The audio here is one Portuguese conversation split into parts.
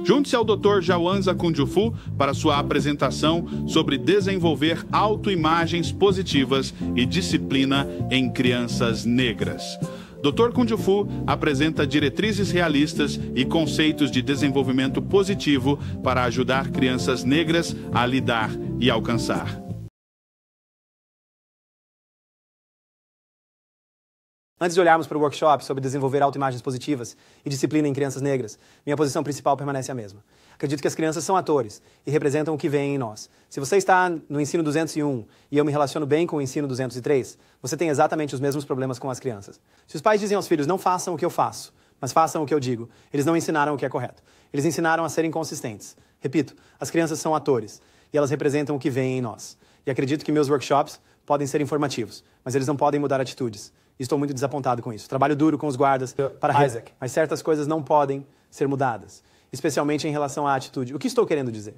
Junte-se ao Dr. Jawanza Kunjufu para sua apresentação sobre desenvolver autoimagens positivas e disciplina em crianças negras. Dr. Kunjufu apresenta diretrizes realistas e conceitos de desenvolvimento positivo para ajudar crianças negras a lidar e alcançar. Antes de olharmos para o workshop sobre desenvolver autoimagens positivas e disciplina em crianças negras, minha posição principal permanece a mesma. Acredito que as crianças são atores e representam o que vem em nós. Se você está no ensino 201 e eu me relaciono bem com o ensino 203, você tem exatamente os mesmos problemas com as crianças. Se os pais dizem aos filhos, não façam o que eu faço, mas façam o que eu digo, eles não ensinaram o que é correto. Eles ensinaram a serem consistentes. Repito, as crianças são atores e elas representam o que vem em nós. E acredito que meus workshops podem ser informativos, mas eles não podem mudar atitudes. E estou muito desapontado com isso. Trabalho duro com os guardas para Isaac, mas certas coisas não podem ser mudadas, especialmente em relação à atitude. O que estou querendo dizer?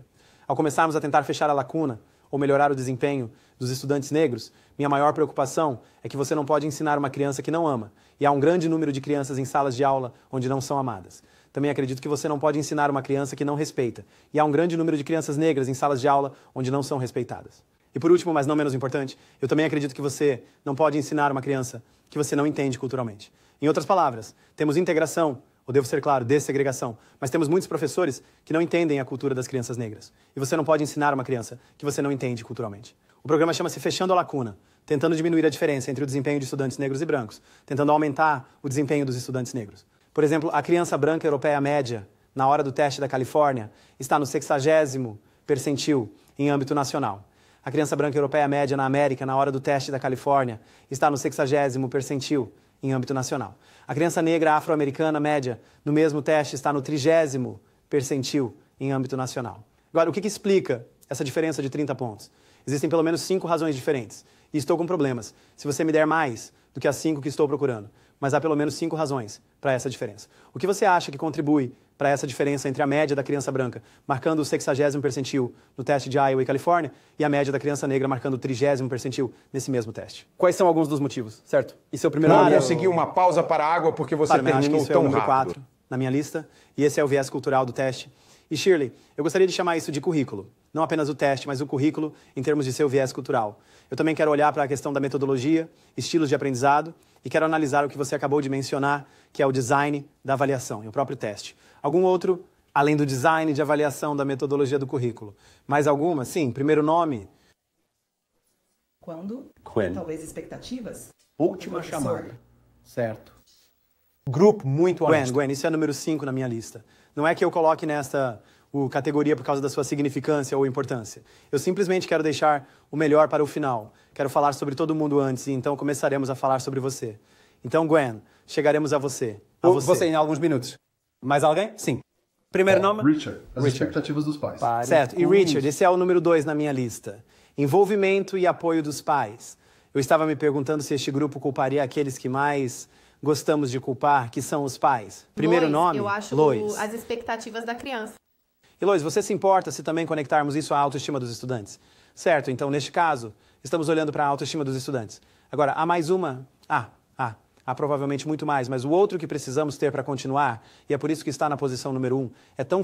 Ao começarmos a tentar fechar a lacuna ou melhorar o desempenho dos estudantes negros, minha maior preocupação é que você não pode ensinar uma criança que não ama, e há um grande número de crianças em salas de aula onde não são amadas. Também acredito que você não pode ensinar uma criança que não respeita, e há um grande número de crianças negras em salas de aula onde não são respeitadas. E por último, mas não menos importante, eu também acredito que você não pode ensinar uma criança que você não entende culturalmente. Em outras palavras, temos integração, ou devo ser claro, dessegregação, mas temos muitos professores que não entendem a cultura das crianças negras. E você não pode ensinar uma criança que você não entende culturalmente. O programa chama-se Fechando a Lacuna, tentando diminuir a diferença entre o desempenho de estudantes negros e brancos, tentando aumentar o desempenho dos estudantes negros. Por exemplo, a criança branca europeia média, na hora do teste da Califórnia, está no 60º percentil em âmbito nacional. A criança branca europeia média na América, na hora do teste da Califórnia, está no 60º percentil em âmbito nacional. A criança negra afro-americana média, no mesmo teste, está no 30º percentil em âmbito nacional. Agora, o que explica essa diferença de 30 pontos? Existem pelo menos 5 razões diferentes. E estou com problemas. Se você me der mais do que as 5 que estou procurando. Mas há pelo menos 5 razões para essa diferença. O que você acha que contribui para essa diferença entre a média da criança branca, marcando o 60º percentil no teste de Iowa e Califórnia, e a média da criança negra, marcando o 30º percentil nesse mesmo teste? Quais são alguns dos motivos, certo? Isso é o primeiro... Não consegui uma pausa para a água porque você terminou isso tão é o número rápido. 4 na minha lista, e esse é o viés cultural do teste. E Shirley, eu gostaria de chamar isso de currículo. Não apenas o teste, mas o currículo em termos de seu viés cultural. Eu também quero olhar para a questão da metodologia, estilos de aprendizado, e quero analisar o que você acabou de mencionar, que é o design da avaliação e o próprio teste. Algum outro, além do design de avaliação da metodologia do currículo? Mais alguma? Sim, primeiro nome. Quando? Gwen. Talvez expectativas? Última Professor. chamada. Certo. Grupo muito honesto. Gwen, isso é número 5 na minha lista. Não é que eu coloque nesta categoria por causa da sua significância ou importância. Eu simplesmente quero deixar o melhor para o final. Quero falar sobre todo mundo antes, e então começaremos a falar sobre você. Então, Gwen, chegaremos a você. Você em alguns minutos. Mais alguém? Sim. Primeiro nome? Richard, as expectativas dos pais. Certo. E Richard, esse é o número 2 na minha lista. Envolvimento e apoio dos pais. Eu estava me perguntando se este grupo culparia aqueles que mais gostamos de culpar, que são os pais. Primeiro Lois, nome? eu acho Lois. as expectativas da criança. E Lois, você se importa se também conectarmos isso à autoestima dos estudantes? Certo, então neste caso, estamos olhando para a autoestima dos estudantes. Agora, há mais uma... Há provavelmente muito mais, mas o outro que precisamos ter para continuar, e é por isso que está na posição número 1, é tão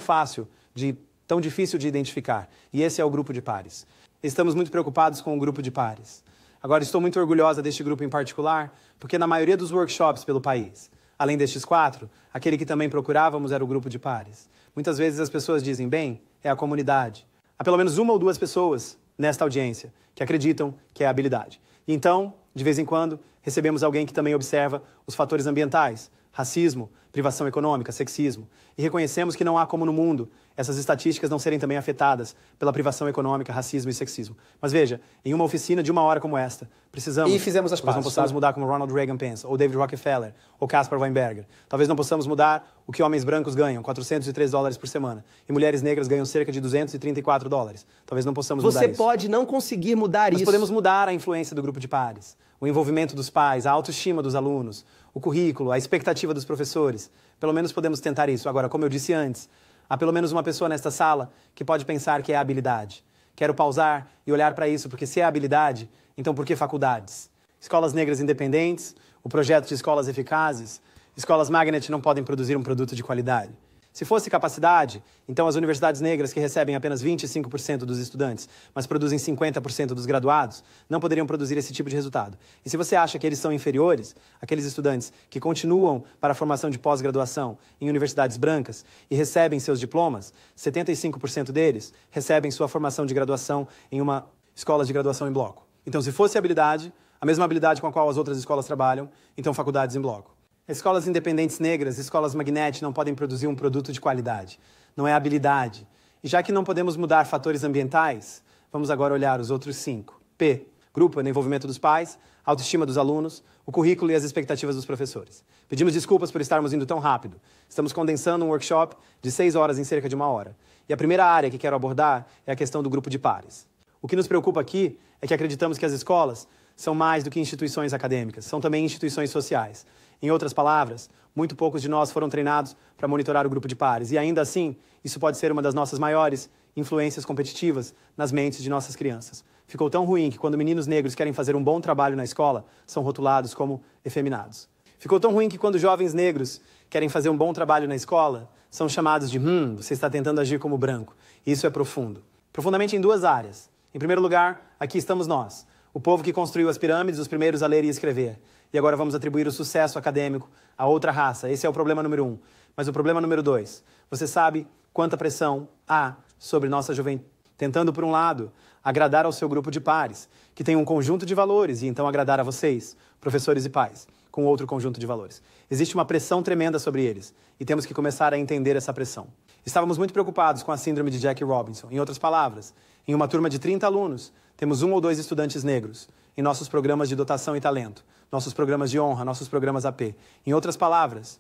tão difícil de identificar, e esse é o grupo de pares. Estamos muito preocupados com o grupo de pares. Agora, estou muito orgulhosa deste grupo em particular, porque na maioria dos workshops pelo país, além destes 4, aquele que também procurávamos era o grupo de pares. Muitas vezes as pessoas dizem, bem, é a comunidade. Há pelo menos 1 ou 2 pessoas nesta audiência que acreditam que é a habilidade. E então, de vez em quando, recebemos alguém que também observa os fatores ambientais, racismo, privação econômica, sexismo. E reconhecemos que não há como no mundo essas estatísticas não serem também afetadas pela privação econômica, racismo e sexismo. Mas veja, em uma oficina de 1 hora como esta, precisamos... E fizemos as Talvez não possamos mudar como Ronald Reagan pensa, ou David Rockefeller, ou Caspar Weinberger. Talvez não possamos mudar o que homens brancos ganham, $403 por semana. E mulheres negras ganham cerca de $234. Talvez não possamos mudar isso. Você pode não conseguir mudar Nós isso. podemos mudar a influência do grupo de pares, o envolvimento dos pais, a autoestima dos alunos, o currículo, a expectativa dos professores. Pelo menos podemos tentar isso. Agora, como eu disse antes, há pelo menos uma pessoa nesta sala que pode pensar que é a habilidade. Quero pausar e olhar para isso, porque se é a habilidade, então por que faculdades? Escolas negras independentes, o projeto de escolas eficazes, escolas Magnet não podem produzir um produto de qualidade. Se fosse capacidade, então as universidades negras que recebem apenas 25% dos estudantes, mas produzem 50% dos graduados, não poderiam produzir esse tipo de resultado. E se você acha que eles são inferiores, aqueles estudantes que continuam para a formação de pós-graduação em universidades brancas e recebem seus diplomas, 75% deles recebem sua formação de graduação em uma escola de graduação em bloco. Então, se fosse habilidade, a mesma habilidade com a qual as outras escolas trabalham, então faculdades em bloco. Escolas independentes negras, escolas magnet, não podem produzir um produto de qualidade. Não é habilidade. E já que não podemos mudar fatores ambientais, vamos agora olhar os outros 5. P. Grupo, no envolvimento dos pais, autoestima dos alunos, o currículo e as expectativas dos professores. Pedimos desculpas por estarmos indo tão rápido. Estamos condensando um workshop de 6 horas em cerca de 1 hora. E a primeira área que quero abordar é a questão do grupo de pares. O que nos preocupa aqui é que acreditamos que as escolas são mais do que instituições acadêmicas, são também instituições sociais. Em outras palavras, muito poucos de nós foram treinados para monitorar o grupo de pares. E ainda assim, isso pode ser uma das nossas maiores influências competitivas nas mentes de nossas crianças. Ficou tão ruim que quando meninos negros querem fazer um bom trabalho na escola, são rotulados como efeminados. Ficou tão ruim que quando jovens negros querem fazer um bom trabalho na escola, são chamados de você está tentando agir como branco. Isso é profundo. Profundamente em 2 áreas. Em primeiro lugar, aqui estamos nós, o povo que construiu as pirâmides, os primeiros a ler e escrever. E agora vamos atribuir o sucesso acadêmico a outra raça. Esse é o problema número 1. Mas o problema número 2, você sabe quanta pressão há sobre nossa juventude, tentando, por um lado, agradar ao seu grupo de pares, que tem um conjunto de valores, e então agradar a vocês, professores e pais, com outro conjunto de valores. Existe uma pressão tremenda sobre eles, e temos que começar a entender essa pressão. Estávamos muito preocupados com a síndrome de Jackie Robinson. Em outras palavras, em uma turma de 30 alunos, temos 1 ou 2 estudantes negros em nossos programas de dotação e talento, nossos programas de honra, nossos programas AP. Em outras palavras,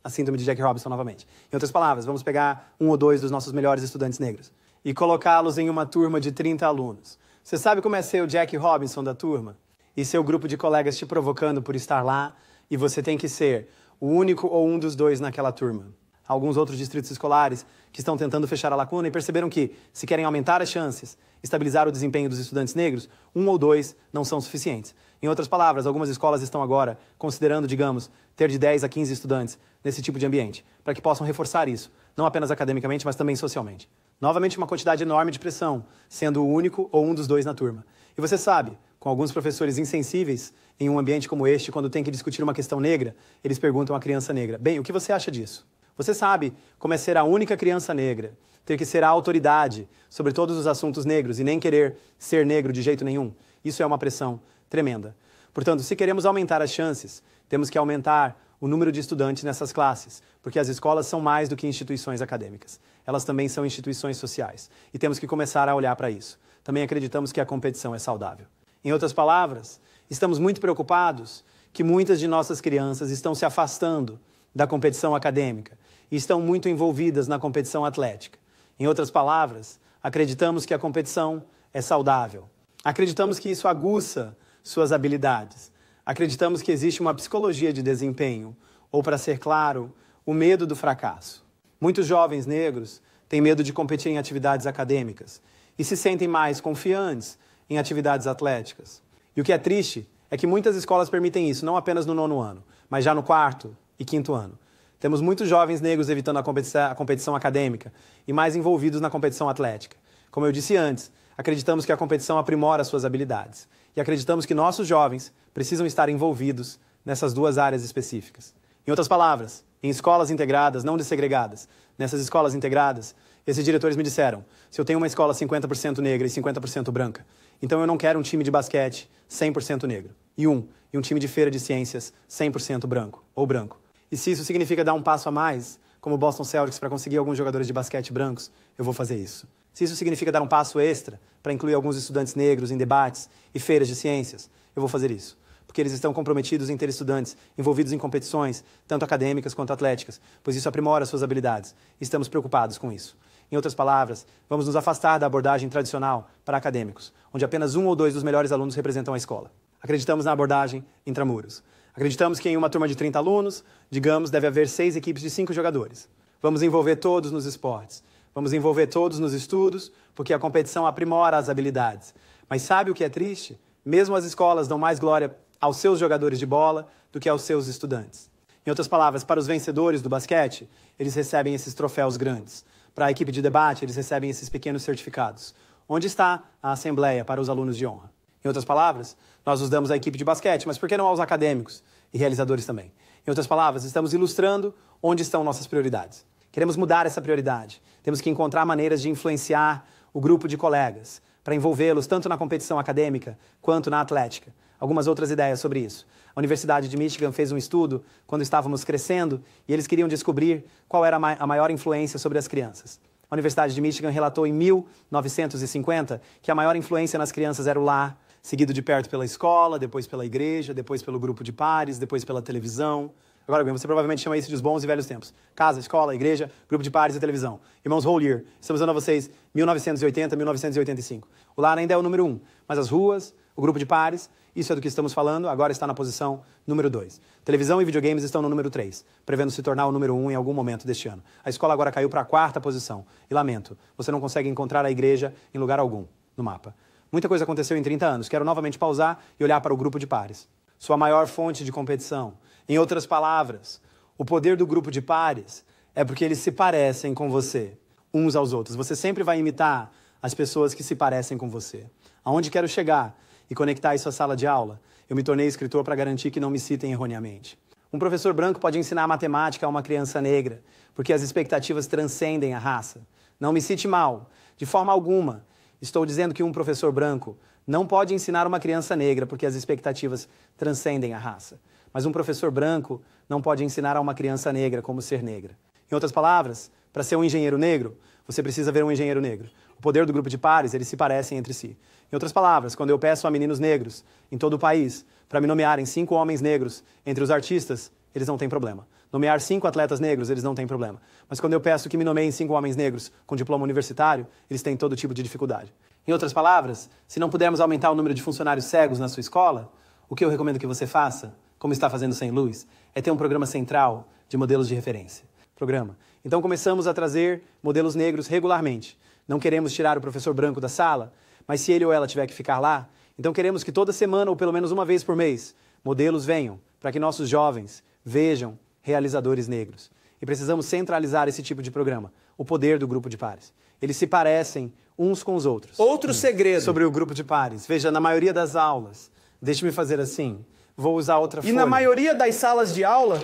a síndrome de Jackie Robinson novamente. Em outras palavras, vamos pegar 1 ou 2 dos nossos melhores estudantes negros e colocá-los em uma turma de 30 alunos. Você sabe como é ser o Jackie Robinson da turma? E seu grupo de colegas te provocando por estar lá, e você tem que ser o único ou um dos 2 naquela turma. Alguns outros distritos escolares que estão tentando fechar a lacuna e perceberam que, se querem aumentar as chances, estabilizar o desempenho dos estudantes negros, 1 ou 2 não são suficientes. Em outras palavras, algumas escolas estão agora considerando, digamos, ter de 10 a 15 estudantes nesse tipo de ambiente, para que possam reforçar isso, não apenas academicamente, mas também socialmente. Novamente, uma quantidade enorme de pressão, sendo o único ou um dos 2 na turma. E você sabe, com alguns professores insensíveis, em um ambiente como este, quando tem que discutir uma questão negra, eles perguntam à criança negra: bem, o que você acha disso? Você sabe como é ser a única criança negra, ter que ser a autoridade sobre todos os assuntos negros e nem querer ser negro de jeito nenhum? Isso é uma pressão tremenda. Portanto, se queremos aumentar as chances, temos que aumentar o número de estudantes nessas classes, porque as escolas são mais do que instituições acadêmicas. Elas também são instituições sociais, e temos que começar a olhar para isso. Também acreditamos que a competição é saudável. Em outras palavras, estamos muito preocupados que muitas de nossas crianças estão se afastando da competição acadêmica e estão muito envolvidas na competição atlética. Em outras palavras, acreditamos que a competição é saudável. Acreditamos que isso aguça suas habilidades. Acreditamos que existe uma psicologia de desempenho, ou, para ser claro, o medo do fracasso. Muitos jovens negros têm medo de competir em atividades acadêmicas e se sentem mais confiantes em atividades atléticas. E o que é triste é que muitas escolas permitem isso, não apenas no 9º ano, mas já no 4º e 5º ano. Temos muitos jovens negros evitando a competição acadêmica e mais envolvidos na competição atlética. Como eu disse antes, acreditamos que a competição aprimora suas habilidades. E acreditamos que nossos jovens precisam estar envolvidos nessas 2 áreas específicas. Em outras palavras, em escolas integradas, não dessegregadas, nessas escolas integradas, esses diretores me disseram: se eu tenho uma escola 50% negra e 50% branca, então eu não quero um time de basquete 100% negro e um time de feira de ciências 100% branco ou branco. E se isso significa dar um passo a mais, como o Boston Celtics, para conseguir alguns jogadores de basquete brancos, eu vou fazer isso. Se isso significa dar um passo extra para incluir alguns estudantes negros em debates e feiras de ciências, eu vou fazer isso. Porque eles estão comprometidos em ter estudantes envolvidos em competições, tanto acadêmicas quanto atléticas, pois isso aprimora suas habilidades. E estamos preocupados com isso. Em outras palavras, vamos nos afastar da abordagem tradicional para acadêmicos, onde apenas 1 ou 2 dos melhores alunos representam a escola. Acreditamos na abordagem intramuros. Acreditamos que em uma turma de 30 alunos, digamos, deve haver 6 equipes de 5 jogadores. Vamos envolver todos nos esportes. Vamos envolver todos nos estudos, porque a competição aprimora as habilidades. Mas sabe o que é triste? Mesmo as escolas dão mais glória aos seus jogadores de bola do que aos seus estudantes. Em outras palavras, para os vencedores do basquete, eles recebem esses troféus grandes. Para a equipe de debate, eles recebem esses pequenos certificados. Onde está a assembleia para os alunos de honra? Em outras palavras, nós os damos à equipe de basquete, mas por que não aos acadêmicos e realizadores também? Em outras palavras, estamos ilustrando onde estão nossas prioridades. Queremos mudar essa prioridade. Temos que encontrar maneiras de influenciar o grupo de colegas, para envolvê-los tanto na competição acadêmica quanto na atlética. Algumas outras ideias sobre isso. A Universidade de Michigan fez um estudo quando estávamos crescendo e eles queriam descobrir qual era a maior influência sobre as crianças. A Universidade de Michigan relatou em 1950 que a maior influência nas crianças era o lar, seguido de perto pela escola, depois pela igreja, depois pelo grupo de pares, depois pela televisão. Agora bem, você provavelmente chama isso de os bons e velhos tempos. Casa, escola, igreja, grupo de pares e televisão. Irmãos, whole year. Estamos dando a vocês 1980, 1985. O lar ainda é o número 1, mas as ruas, o grupo de pares, isso é do que estamos falando, agora está na posição número 2. Televisão e videogames estão no número 3, prevendo se tornar o número 1 em algum momento deste ano. A escola agora caiu para a 4ª posição. E lamento, você não consegue encontrar a igreja em lugar algum no mapa. Muita coisa aconteceu em 30 anos. Quero novamente pausar e olhar para o grupo de pares. Sua maior fonte de competição. Em outras palavras, o poder do grupo de pares é porque eles se parecem com você, uns aos outros. Você sempre vai imitar as pessoas que se parecem com você. Aonde quero chegar e conectar isso à sala de aula, eu me tornei escritor para garantir que não me citem erroneamente. Um professor branco pode ensinar matemática a uma criança negra, porque as expectativas transcendem a raça. Não me cite mal, de forma alguma. Estou dizendo que um professor branco não pode ensinar uma criança negra, porque as expectativas transcendem a raça. Mas um professor branco não pode ensinar a uma criança negra como ser negra. Em outras palavras, para ser um engenheiro negro, você precisa ver um engenheiro negro. O poder do grupo de pares, eles se parecem entre si. Em outras palavras, quando eu peço a meninos negros em todo o país para me nomearem 5 homens negros entre os artistas, eles não têm problema. Nomear 5 atletas negros, eles não têm problema. Mas quando eu peço que me nomeiem 5 homens negros com diploma universitário, eles têm todo tipo de dificuldade. Em outras palavras, se não pudermos aumentar o número de funcionários cegos na sua escola, o que eu recomendo que você faça, como está fazendo St. Louis, é ter um programa central de modelos de referência. Programa. Então começamos a trazer modelos negros regularmente. Não queremos tirar o professor branco da sala, mas se ele ou ela tiver que ficar lá, então queremos que toda semana, ou pelo menos uma vez por mês, modelos venham para que nossos jovens vejam realizadores negros. E precisamos centralizar esse tipo de programa, o poder do grupo de pares. Eles se parecem uns com os outros. Outro segredo sobre o grupo de pares. Veja, na maioria das aulas, deixe-me fazer assim, vou usar outra folha. E na maioria das salas de aula,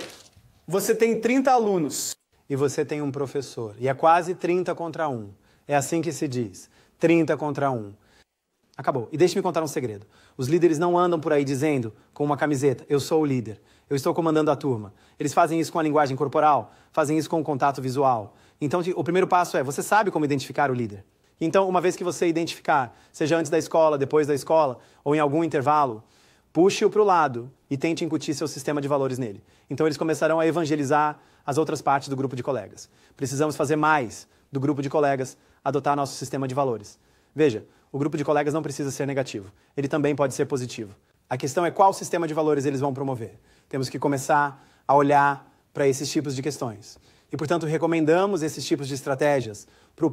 você tem 30 alunos. E você tem um professor. E é quase 30 contra 1. É assim que se diz. 30 contra 1. Acabou. E deixe-me contar um segredo. Os líderes não andam por aí dizendo, com uma camiseta, eu sou o líder, eu estou comandando a turma. Eles fazem isso com a linguagem corporal, fazem isso com o contato visual. Então, o primeiro passo é, você sabe como identificar o líder. Então, uma vez que você identificar, seja antes da escola, depois da escola, ou em algum intervalo, puxe-o para o lado e tente incutir seu sistema de valores nele. Então, eles começarão a evangelizar as outras partes do grupo de colegas. Precisamos fazer mais do grupo de colegas adotar nosso sistema de valores. Veja, o grupo de colegas não precisa ser negativo. Ele também pode ser positivo. A questão é qual sistema de valores eles vão promover. Temos que começar a olhar para esses tipos de questões. E, portanto, recomendamos esses tipos de estratégias para o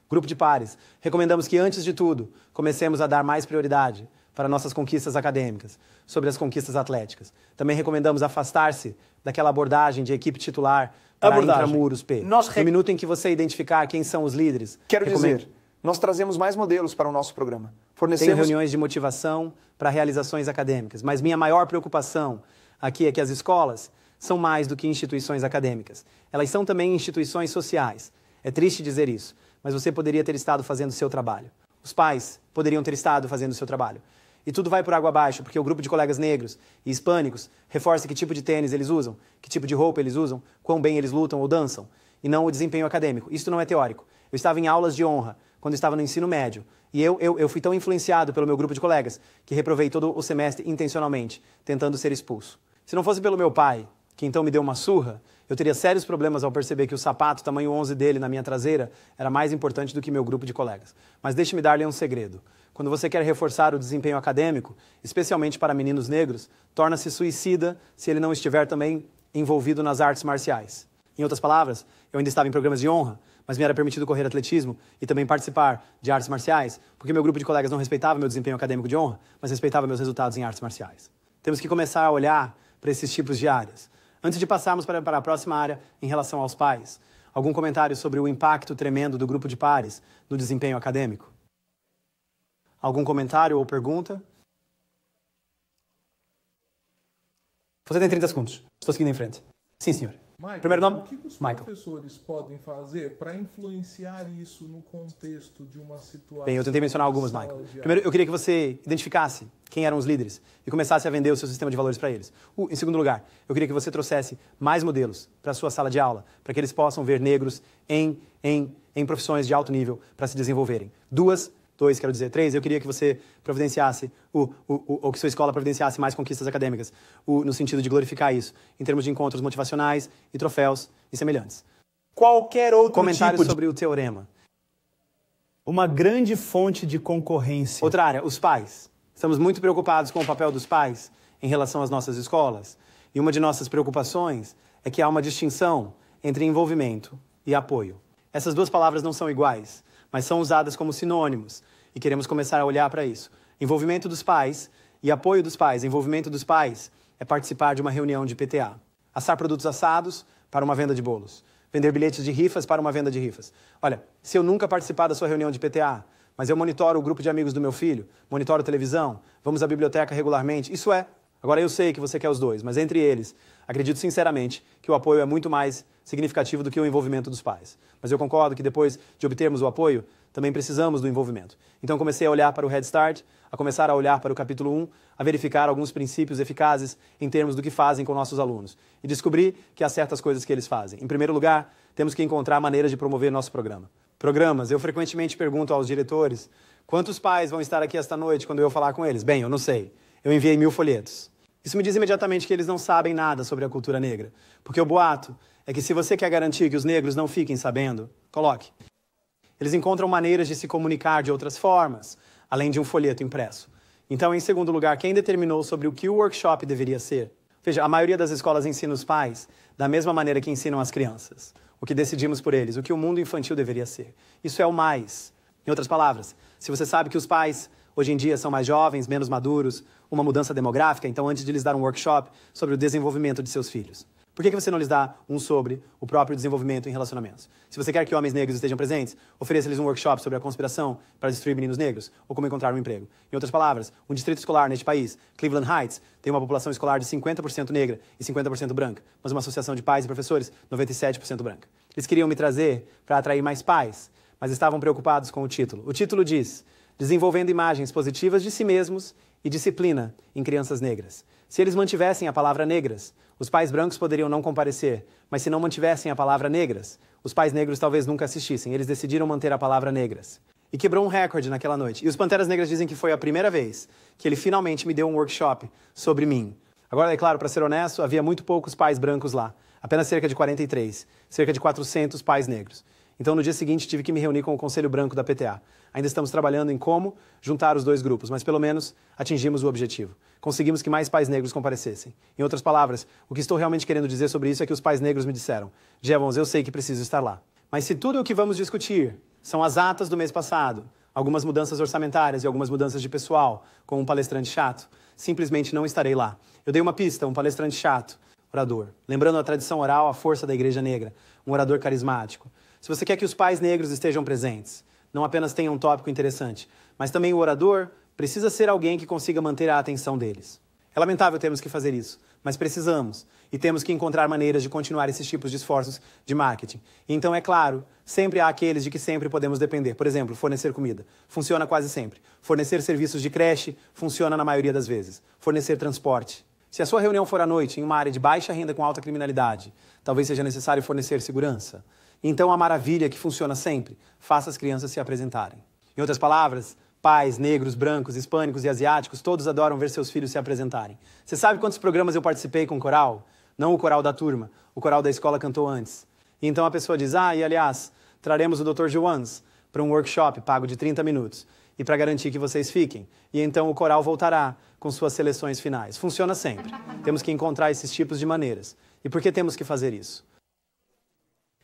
grupo de pares. Recomendamos que, antes de tudo, comecemos a dar mais prioridade para nossas conquistas acadêmicas, sobre as conquistas atléticas. Também recomendamos afastar-se daquela abordagem de equipe titular para intramuros P. No minuto em que você identificar quem são os líderes... Quero dizer, nós trazemos mais modelos para o nosso programa. Tenho reuniões de motivação para realizações acadêmicas, mas minha maior preocupação aqui é que as escolas são mais do que instituições acadêmicas. Elas são também instituições sociais. É triste dizer isso, mas você poderia ter estado fazendo o seu trabalho. Os pais poderiam ter estado fazendo o seu trabalho. E tudo vai por água abaixo, porque o grupo de colegas negros e hispânicos reforça que tipo de tênis eles usam, que tipo de roupa eles usam, quão bem eles lutam ou dançam, e não o desempenho acadêmico. Isso não é teórico. Eu estava em aulas de honra, quando estava no ensino médio, e eu fui tão influenciado pelo meu grupo de colegas que reprovei todo o semestre intencionalmente, tentando ser expulso. Se não fosse pelo meu pai, que então me deu uma surra, eu teria sérios problemas ao perceber que o sapato tamanho 11 dele na minha traseira era mais importante do que meu grupo de colegas. Mas deixe-me dar-lhe um segredo. Quando você quer reforçar o desempenho acadêmico, especialmente para meninos negros, torna-se suicida se ele não estiver também envolvido nas artes marciais. Em outras palavras, eu ainda estava em programas de honra, mas me era permitido correr atletismo e também participar de artes marciais, porque meu grupo de colegas não respeitava meu desempenho acadêmico de honra, mas respeitava meus resultados em artes marciais. Temos que começar a olhar para esses tipos de áreas. Antes de passarmos para a próxima área em relação aos pais, algum comentário sobre o impacto tremendo do grupo de pares no desempenho acadêmico? Algum comentário ou pergunta? Você tem 30 segundos. Estou seguindo em frente. Sim, senhor. Michael, Primeiro nome? o que os Michael. professores podem fazer para influenciar isso no contexto de uma situação... Bem, eu tentei mencionar algumas, Michael. Primeiro, eu queria que você identificasse quem eram os líderes e começasse a vender o seu sistema de valores para eles. Em segundo lugar, eu queria que você trouxesse mais modelos para a sua sala de aula, para que eles possam ver negros em profissões de alto nível para se desenvolverem. Três, eu queria que você providenciasse, ou que sua escola providenciasse mais conquistas acadêmicas, no sentido de glorificar isso, em termos de encontros motivacionais e troféus e semelhantes. Qualquer outro Comentários tipo sobre o teorema. Uma grande fonte de concorrência. Outra área, os pais. Estamos muito preocupados com o papel dos pais em relação às nossas escolas. E uma de nossas preocupações é que há uma distinção entre envolvimento e apoio. Essas duas palavras não são iguais, mas são usadas como sinônimos. E queremos começar a olhar para isso. Envolvimento dos pais e apoio dos pais. Envolvimento dos pais é participar de uma reunião de PTA. Assar produtos assados para uma venda de bolos. Vender bilhetes de rifas para uma venda de rifas. Olha, se eu nunca participar da sua reunião de PTA, mas eu monitoro o grupo de amigos do meu filho, monitoro televisão, vamos à biblioteca regularmente, isso é. Agora eu sei que você quer os dois, mas entre eles, acredito sinceramente que o apoio é muito mais significativo do que o envolvimento dos pais. Mas eu concordo que depois de obtermos o apoio, também precisamos do envolvimento. Então comecei a olhar para o Head Start, a começar a olhar para o capítulo 1, a verificar alguns princípios eficazes em termos do que fazem com nossos alunos. E descobri que há certas coisas que eles fazem. Em primeiro lugar, temos que encontrar maneiras de promover nosso programa. Programas. Eu frequentemente pergunto aos diretores, quantos pais vão estar aqui esta noite quando eu falar com eles? Bem, eu não sei. Eu enviei 1000 folhetos. Isso me diz imediatamente que eles não sabem nada sobre a cultura negra. Porque o boato é que se você quer garantir que os negros não fiquem sabendo, coloque. Eles encontram maneiras de se comunicar de outras formas, além de um folheto impresso. Então, em segundo lugar, quem determinou sobre o que o workshop deveria ser? Veja, a maioria das escolas ensina os pais da mesma maneira que ensinam as crianças. O que decidimos por eles, o que o mundo infantil deveria ser. Isso é o mais. Em outras palavras, se você sabe que os pais, hoje em dia, são mais jovens, menos maduros, uma mudança demográfica, então antes de lhes dar um workshop sobre o desenvolvimento de seus filhos, por que você não lhes dá um sobre o próprio desenvolvimento em relacionamentos? Se você quer que homens negros estejam presentes, ofereça-lhes um workshop sobre a conspiração para destruir meninos negros ou como encontrar um emprego. Em outras palavras, um distrito escolar neste país, Cleveland Heights, tem uma população escolar de 50% negra e 50% branca, mas uma associação de pais e professores 97% branca. Eles queriam me trazer para atrair mais pais, mas estavam preocupados com o título. O título diz, desenvolvendo imagens positivas de si mesmos e disciplina em crianças negras. Se eles mantivessem a palavra negras, os pais brancos poderiam não comparecer, mas se não mantivessem a palavra negras, os pais negros talvez nunca assistissem. Eles decidiram manter a palavra negras. E quebrou um recorde naquela noite. E os Panteras Negras dizem que foi a primeira vez que ele finalmente me deu um workshop sobre mim. Agora, é claro, para ser honesto, havia muito poucos pais brancos lá. Apenas cerca de 43. Cerca de 400 pais negros. Então, no dia seguinte, tive que me reunir com o Conselho Branco da PTA. Ainda estamos trabalhando em como juntar os dois grupos, mas pelo menos atingimos o objetivo. Conseguimos que mais pais negros comparecessem. Em outras palavras, o que estou realmente querendo dizer sobre isso é que os pais negros me disseram, Jevons, eu sei que preciso estar lá. Mas se tudo o que vamos discutir são as atas do mês passado, algumas mudanças orçamentárias e algumas mudanças de pessoal, com um palestrante chato, simplesmente não estarei lá. Eu dei uma pista, um palestrante chato, orador. Lembrando a tradição oral, a força da Igreja Negra, um orador carismático. Se você quer que os pais negros estejam presentes, não apenas tenha um tópico interessante, mas também o orador precisa ser alguém que consiga manter a atenção deles. É lamentável termos que fazer isso, mas precisamos. E temos que encontrar maneiras de continuar esses tipos de esforços de marketing. E então, é claro, sempre há aqueles de que sempre podemos depender. Por exemplo, fornecer comida. Funciona quase sempre. Fornecer serviços de creche funciona na maioria das vezes. Fornecer transporte. Se a sua reunião for à noite em uma área de baixa renda com alta criminalidade, talvez seja necessário fornecer segurança. Então, a maravilha que funciona sempre, faça as crianças se apresentarem. Em outras palavras, pais, negros, brancos, hispânicos e asiáticos, todos adoram ver seus filhos se apresentarem. Você sabe quantos programas eu participei com coral? Não o coral da turma, o coral da escola cantou antes. E então a pessoa diz, e aliás, traremos o Dr. Joans para um workshop pago de 30 minutos e para garantir que vocês fiquem. E então o coral voltará com suas seleções finais. Funciona sempre. Temos que encontrar esses tipos de maneiras. E por que temos que fazer isso?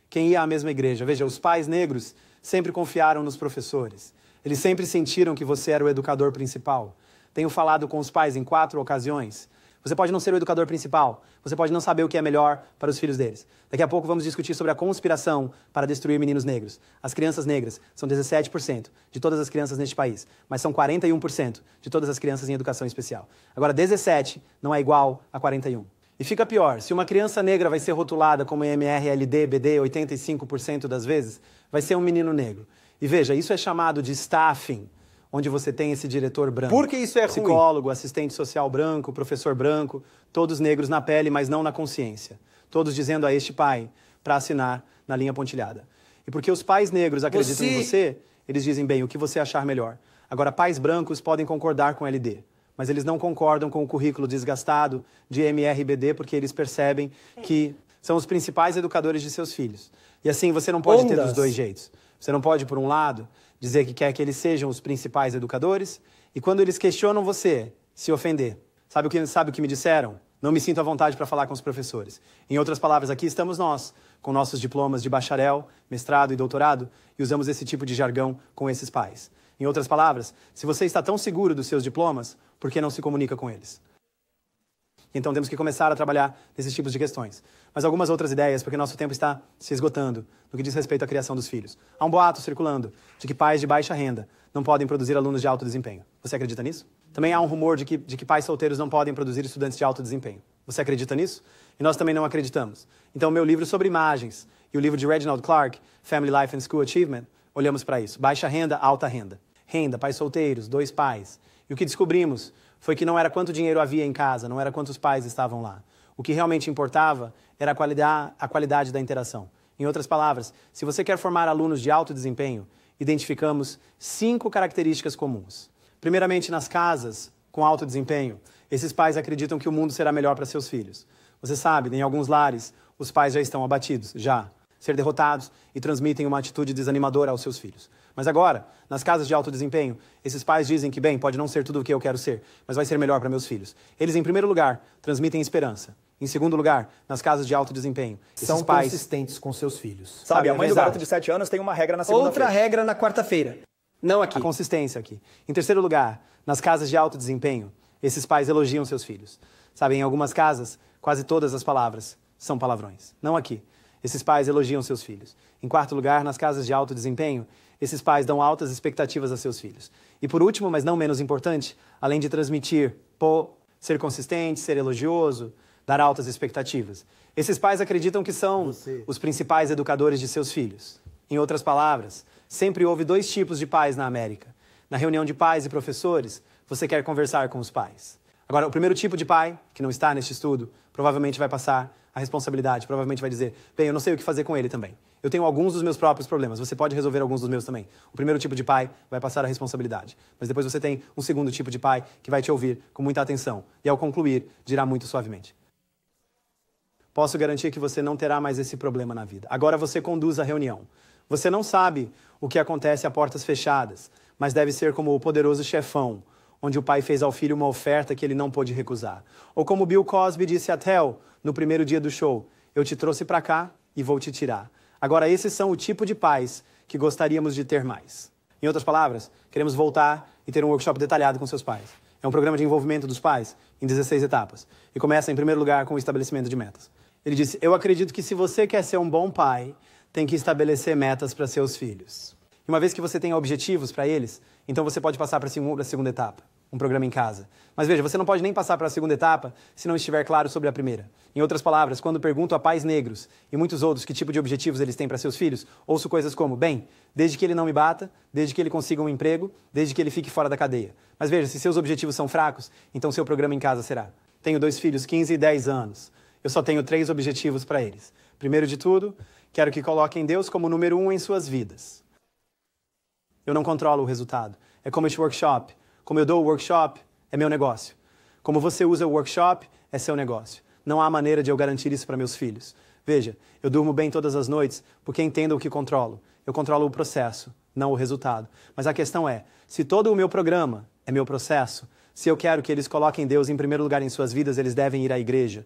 Quem ia à mesma igreja, veja, os pais negros sempre confiaram nos professores. Eles sempre sentiram que você era o educador principal. Tenho falado com os pais em 4 ocasiões. Você pode não ser o educador principal, você pode não saber o que é melhor para os filhos deles. Daqui a pouco vamos discutir sobre a conspiração para destruir meninos negros. As crianças negras são 17% de todas as crianças neste país, mas são 41% de todas as crianças em educação especial. Agora, 17 não é igual a 41. E fica pior, se uma criança negra vai ser rotulada como MRLD, BD 85% das vezes, vai ser um menino negro. E veja, isso é chamado de staffing, onde você tem esse diretor branco. Por que isso é ruim? Psicólogo, assistente social branco, professor branco, todos negros na pele, mas não na consciência. Todos dizendo a este pai para assinar na linha pontilhada. E porque os pais negros acreditam em você, eles dizem, bem, o que você achar melhor. Agora, pais brancos podem concordar com LD, mas eles não concordam com o currículo desgastado de MRBD, porque eles percebem que são os principais educadores de seus filhos. E assim, você não pode ter dos dois jeitos. Você não pode, por um lado, dizer que quer que eles sejam os principais educadores, e quando eles questionam você, se ofender. Sabe o que me disseram? Não me sinto à vontade para falar com os professores. Em outras palavras, aqui estamos nós, com nossos diplomas de bacharel, mestrado e doutorado, e usamos esse tipo de jargão com esses pais. Em outras palavras, se você está tão seguro dos seus diplomas, por que não se comunica com eles? Então temos que começar a trabalhar nesses tipos de questões. Mas algumas outras ideias, porque nosso tempo está se esgotando no que diz respeito à criação dos filhos. Há um boato circulando de que pais de baixa renda não podem produzir alunos de alto desempenho. Você acredita nisso? Também há um rumor de que pais solteiros não podem produzir estudantes de alto desempenho. Você acredita nisso? E nós também não acreditamos. Então, meu livro sobre imagens e o livro de Reginald Clark, Family Life and School Achievement, olhamos para isso. Baixa renda, alta renda. Renda, pais solteiros, 2 pais. E o que descobrimos foi que não era quanto dinheiro havia em casa, não era quantos pais estavam lá. O que realmente importava era a qualidade da interação. Em outras palavras, se você quer formar alunos de alto desempenho, identificamos 5 características comuns. Primeiramente, nas casas com alto desempenho, esses pais acreditam que o mundo será melhor para seus filhos. Você sabe, em alguns lares, os pais já estão abatidos, ser derrotados e transmitem uma atitude desanimadora aos seus filhos. Mas agora, nas casas de alto desempenho, esses pais dizem que, bem, pode não ser tudo o que eu quero ser, mas vai ser melhor para meus filhos. Eles, em primeiro lugar, transmitem esperança. Em segundo lugar, nas casas de alto desempenho, são pais consistentes com seus filhos. Sabe, a mãe do garoto de 7 anos tem uma regra na segunda-feira. Outra regra na quarta-feira. Não aqui. A consistência aqui. Em terceiro lugar, nas casas de alto desempenho, esses pais elogiam seus filhos. Sabe, em algumas casas, quase todas as palavras são palavrões. Não aqui. Esses pais elogiam seus filhos. Em quarto lugar, nas casas de alto desempenho, esses pais dão altas expectativas a seus filhos. E por último, mas não menos importante, além de transmitir, ser consistente, ser elogioso, dar altas expectativas, esses pais acreditam que são os principais educadores de seus filhos. Em outras palavras, sempre houve 2 tipos de pais na América. Na reunião de pais e professores, você quer conversar com os pais. Agora, o primeiro tipo de pai, que não está neste estudo, provavelmente vai passar a responsabilidade, provavelmente vai dizer, bem, eu não sei o que fazer com ele também. Eu tenho alguns dos meus próprios problemas, você pode resolver alguns dos meus também. O primeiro tipo de pai vai passar a responsabilidade. Mas depois você tem um segundo tipo de pai que vai te ouvir com muita atenção. E ao concluir, dirá muito suavemente: posso garantir que você não terá mais esse problema na vida. Agora você conduz a reunião. Você não sabe o que acontece a portas fechadas, mas deve ser como o poderoso chefão, onde o pai fez ao filho uma oferta que ele não pôde recusar. Ou como Bill Cosby disse a Tel no primeiro dia do show: eu te trouxe para cá e vou te tirar. Agora, esses são o tipo de pais que gostaríamos de ter mais. Em outras palavras, queremos voltar e ter um workshop detalhado com seus pais. É um programa de envolvimento dos pais em 16 etapas. E começa, em primeiro lugar, com o estabelecimento de metas. Ele disse: eu acredito que se você quer ser um bom pai, tem que estabelecer metas para seus filhos. E uma vez que você tem objetivos para eles, então você pode passar para a segunda etapa, um programa em casa. Mas veja, você não pode nem passar para a segunda etapa se não estiver claro sobre a primeira. Em outras palavras, quando pergunto a pais negros e muitos outros que tipo de objetivos eles têm para seus filhos, ouço coisas como: bem, desde que ele não me bata, desde que ele consiga um emprego, desde que ele fique fora da cadeia. Mas veja, se seus objetivos são fracos, então seu programa em casa será: tenho 2 filhos, 15 e 10 anos. Eu só tenho 3 objetivos para eles. Primeiro de tudo, quero que coloquem Deus como número 1 em suas vidas. Eu não controlo o resultado. É como este workshop. Como eu dou o workshop, é meu negócio. Como você usa o workshop, é seu negócio. Não há maneira de eu garantir isso para meus filhos. Veja, eu durmo bem todas as noites porque entendo o que controlo. Eu controlo o processo, não o resultado. Mas a questão é, se todo o meu programa é meu processo, se eu quero que eles coloquem Deus em primeiro lugar em suas vidas, eles devem ir à igreja.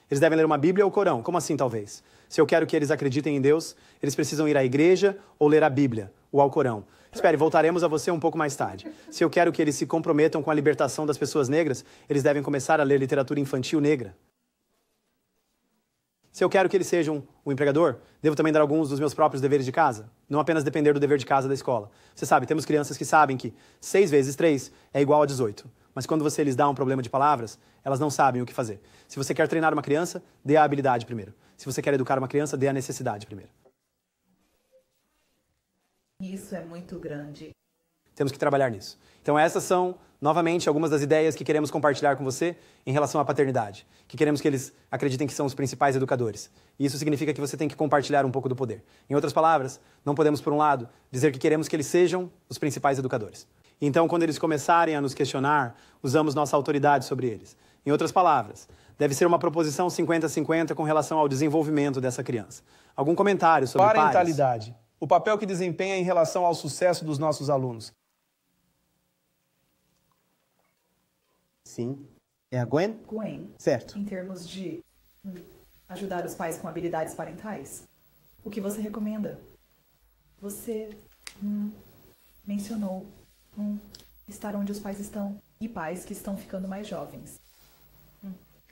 Eles devem ler uma Bíblia ou o Corão. Como assim, talvez? Se eu quero que eles acreditem em Deus, eles precisam ir à igreja ou ler a Bíblia, ou ao Corão. Espere, voltaremos a você um pouco mais tarde. Se eu quero que eles se comprometam com a libertação das pessoas negras, eles devem começar a ler literatura infantil negra. Se eu quero que eles sejam um empregador, devo também dar alguns dos meus próprios deveres de casa. Não apenas depender do dever de casa da escola. Você sabe, temos crianças que sabem que 6 vezes 3 é igual a 18. Mas quando você lhes dá um problema de palavras, elas não sabem o que fazer. Se você quer treinar uma criança, dê a habilidade primeiro. Se você quer educar uma criança, dê a necessidade primeiro. Isso é muito grande. Temos que trabalhar nisso. Então essas são, novamente, algumas das ideias que queremos compartilhar com você em relação à paternidade. Que queremos que eles acreditem que são os principais educadores. E isso significa que você tem que compartilhar um pouco do poder. Em outras palavras, não podemos, por um lado, dizer que queremos que eles sejam os principais educadores. Então, quando eles começarem a nos questionar, usamos nossa autoridade sobre eles. Em outras palavras, deve ser uma proposição 50-50 com relação ao desenvolvimento dessa criança. Algum comentário sobre Parentalidade. O papel que desempenha em relação ao sucesso dos nossos alunos. Sim. É a Gwen? Gwen, Certo. em termos de ajudar os pais com habilidades parentais, o que você recomenda? Você mencionou estar onde os pais estão e pais que estão ficando mais jovens.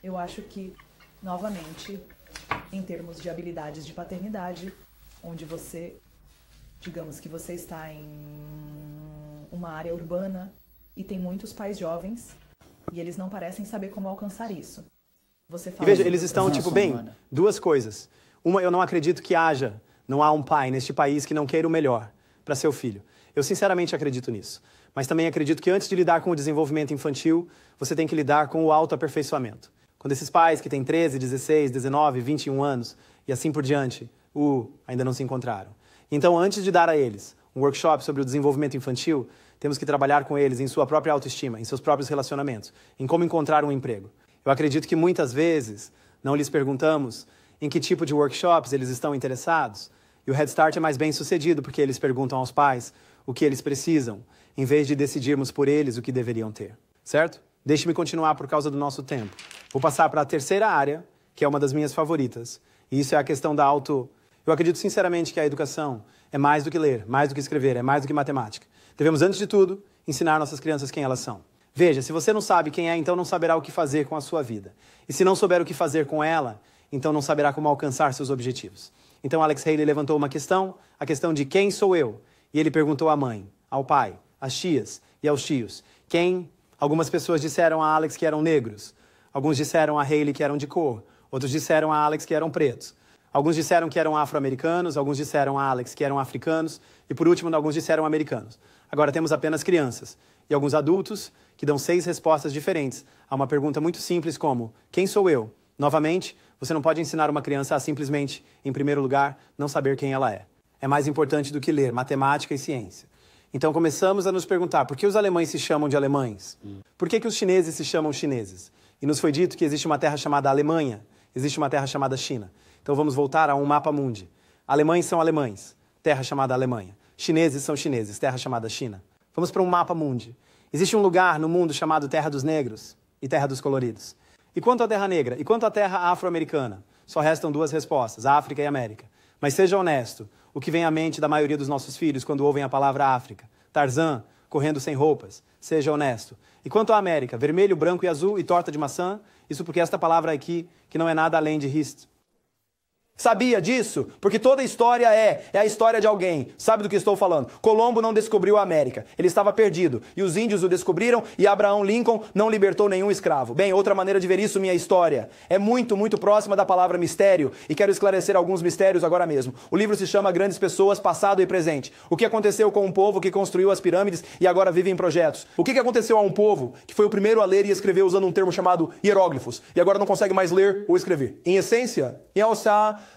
Eu acho que, novamente, em termos de habilidades de paternidade, onde você, digamos que você está em uma área urbana e tem muitos pais jovens e eles não parecem saber como alcançar isso. Você fala E veja, eles estão, duas coisas. Uma, eu não acredito que não há um pai neste país que não queira o melhor para seu filho. Eu sinceramente acredito nisso. Mas também acredito que antes de lidar com o desenvolvimento infantil, você tem que lidar com o autoaperfeiçoamento. Quando esses pais que têm 13, 16, 19, 21 anos e assim por diante, ainda não se encontraram. Então, antes de dar a eles um workshop sobre o desenvolvimento infantil, temos que trabalhar com eles em sua própria autoestima, em seus próprios relacionamentos, em como encontrar um emprego. Eu acredito que muitas vezes não lhes perguntamos em que tipo de workshops eles estão interessados, e o Head Start é mais bem sucedido porque eles perguntam aos pais o que eles precisam, em vez de decidirmos por eles o que deveriam ter. Certo? Deixe-me continuar por causa do nosso tempo. Vou passar para a terceira área, que é uma das minhas favoritas, e isso é a questão da Eu acredito sinceramente que a educação é mais do que ler, mais do que escrever, é mais do que matemática. Devemos, antes de tudo, ensinar nossas crianças quem elas são. Veja, se você não sabe quem é, então não saberá o que fazer com a sua vida. E se não souber o que fazer com ela, então não saberá como alcançar seus objetivos. Então Alex Haley levantou uma questão, a questão de quem sou eu? E ele perguntou à mãe, ao pai, às tias e aos tios. Quem? Algumas pessoas disseram a Alex que eram negros. Alguns disseram a Haley que eram de cor. Outros disseram a Alex que eram pretos. Alguns disseram que eram afro-americanos, alguns disseram a Alex que eram africanos, e por último, alguns disseram americanos. Agora temos apenas crianças e alguns adultos que dão 6 respostas diferentes a uma pergunta muito simples como, quem sou eu? Novamente, você não pode ensinar uma criança a simplesmente, em primeiro lugar, não saber quem ela é. É mais importante do que ler matemática e ciência. Então começamos a nos perguntar, por que os alemães se chamam de alemães? Por que os chineses se chamam chineses? E nos foi dito que existe uma terra chamada Alemanha, existe uma terra chamada China. Então vamos voltar a um mapa mundi. Alemães são alemães, terra chamada Alemanha. Chineses são chineses, terra chamada China. Vamos para um mapa mundi. Existe um lugar no mundo chamado Terra dos Negros e Terra dos Coloridos. E quanto à Terra Negra? E quanto à Terra Afro-Americana? Só restam 2 respostas, África e América. Mas seja honesto, o que vem à mente da maioria dos nossos filhos quando ouvem a palavra África? Tarzan, correndo sem roupas. Seja honesto. E quanto à América? Vermelho, branco e azul e torta de maçã? Isso porque esta palavra aqui, que não é nada além de Hist. Sabia disso? Porque toda história é a história de alguém. Sabe do que estou falando? Colombo não descobriu a América. Ele estava perdido. E os índios o descobriram e Abraham Lincoln não libertou nenhum escravo. Bem, outra maneira de ver isso, minha história, é muito, muito próxima da palavra mistério. E quero esclarecer alguns mistérios agora mesmo. O livro se chama Grandes Pessoas, Passado e Presente. O que aconteceu com um povo que construiu as pirâmides e agora vive em projetos? O que aconteceu a um povo que foi o primeiro a ler e escrever usando um termo chamado hieróglifos e agora não consegue mais ler ou escrever? Em essência,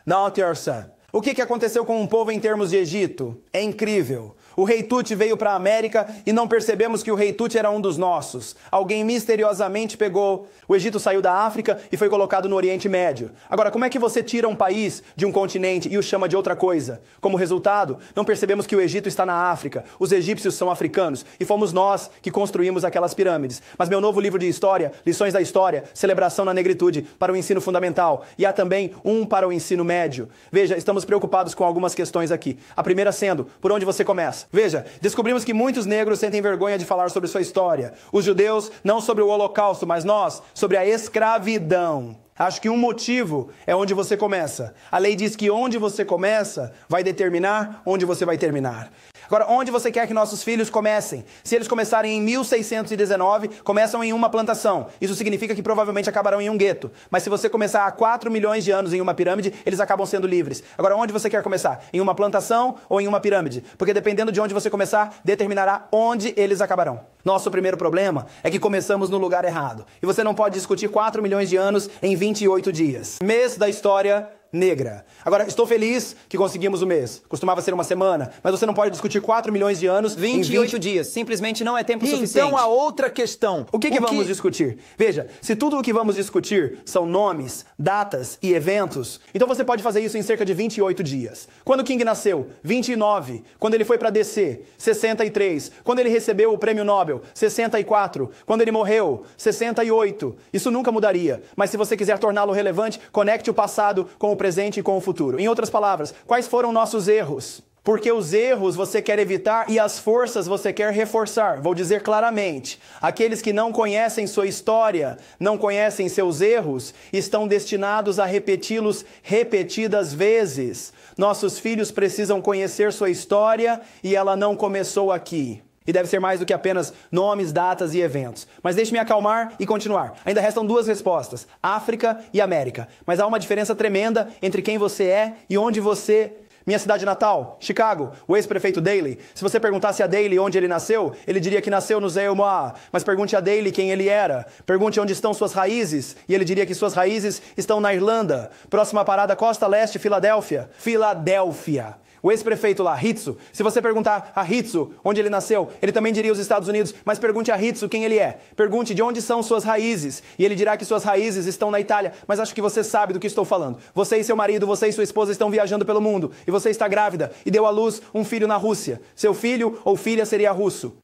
not your son. O que aconteceu com um povo em termos de Egito? É incrível. O rei Tut veio para a América e não percebemos que o rei Tut era um dos nossos. Alguém misteriosamente pegou. O Egito saiu da África e foi colocado no Oriente Médio. Agora, como é que você tira um país de um continente e o chama de outra coisa? Como resultado, não percebemos que o Egito está na África. Os egípcios são africanos e fomos nós que construímos aquelas pirâmides. Mas meu novo livro de história, Lições da História, Celebração na Negritude, para o ensino fundamental. E há também um para o ensino médio. Veja, estamos preocupados com algumas questões aqui. A primeira sendo, por onde você começa. Veja, descobrimos que muitos negros sentem vergonha de falar sobre sua história. Os judeus, não sobre o Holocausto, mas nós, sobre a escravidão. Acho que um motivo é onde você começa. A lei diz que onde você começa vai determinar onde você vai terminar. Agora, onde você quer que nossos filhos comecem? Se eles começarem em 1619, começam em uma plantação. Isso significa que provavelmente acabarão em um gueto. Mas se você começar há 4 milhões de anos em uma pirâmide, eles acabam sendo livres. Agora, onde você quer começar? Em uma plantação ou em uma pirâmide? Porque dependendo de onde você começar, determinará onde eles acabarão. Nosso primeiro problema é que começamos no lugar errado. E você não pode discutir 4 milhões de anos em 28 dias. Mês da história negra. Agora, estou feliz que conseguimos o mês. Costumava ser uma semana, mas você não pode discutir 4 milhões de anos 28 dias. Simplesmente não é tempo suficiente. Então, a outra questão. O que vamos discutir? Veja, se tudo o que vamos discutir são nomes, datas e eventos, então você pode fazer isso em cerca de 28 dias. Quando King nasceu? 29. Quando ele foi para DC? 63. Quando ele recebeu o prêmio Nobel? 64. Quando ele morreu? 68. Isso nunca mudaria. Mas se você quiser torná-lo relevante, conecte o passado com o presente e com o futuro. Em outras palavras, quais foram nossos erros? Porque os erros você quer evitar e as forças você quer reforçar. Vou dizer claramente, aqueles que não conhecem sua história, não conhecem seus erros, estão destinados a repeti-los repetidas vezes. Nossos filhos precisam conhecer sua história e ela não começou aqui. E deve ser mais do que apenas nomes, datas e eventos. Mas deixe-me acalmar e continuar. Ainda restam 2 respostas, África e América. Mas há uma diferença tremenda entre quem você é e onde você... Minha cidade natal, Chicago, o ex-prefeito Daley. Se você perguntasse a Daley onde ele nasceu, ele diria que nasceu no Zeilmoa. Mas pergunte a Daley quem ele era. Pergunte onde estão suas raízes, e ele diria que suas raízes estão na Irlanda. Próxima parada, Costa Leste, Filadélfia. Filadélfia. O ex-prefeito lá, Hitsu, se você perguntar a Hitsu onde ele nasceu, ele também diria os Estados Unidos, mas pergunte a Hitsu quem ele é. Pergunte de onde são suas raízes, e ele dirá que suas raízes estão na Itália, mas acho que você sabe do que estou falando. Você e seu marido, você e sua esposa estão viajando pelo mundo, e você está grávida, e deu à luz um filho na Rússia. Seu filho ou filha seria russo.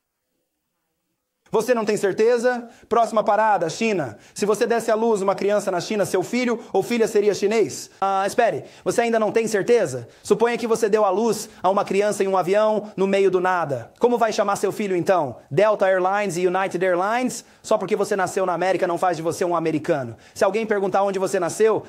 Você não tem certeza? Próxima parada, China. Se você desse à luz uma criança na China, seu filho ou filha seria chinês? Espere, você ainda não tem certeza? Suponha que você deu à luz a uma criança em um avião no meio do nada. Como vai chamar seu filho então? Delta Airlines e United Airlines? Só porque você nasceu na América não faz de você um americano. Se alguém perguntar onde você nasceu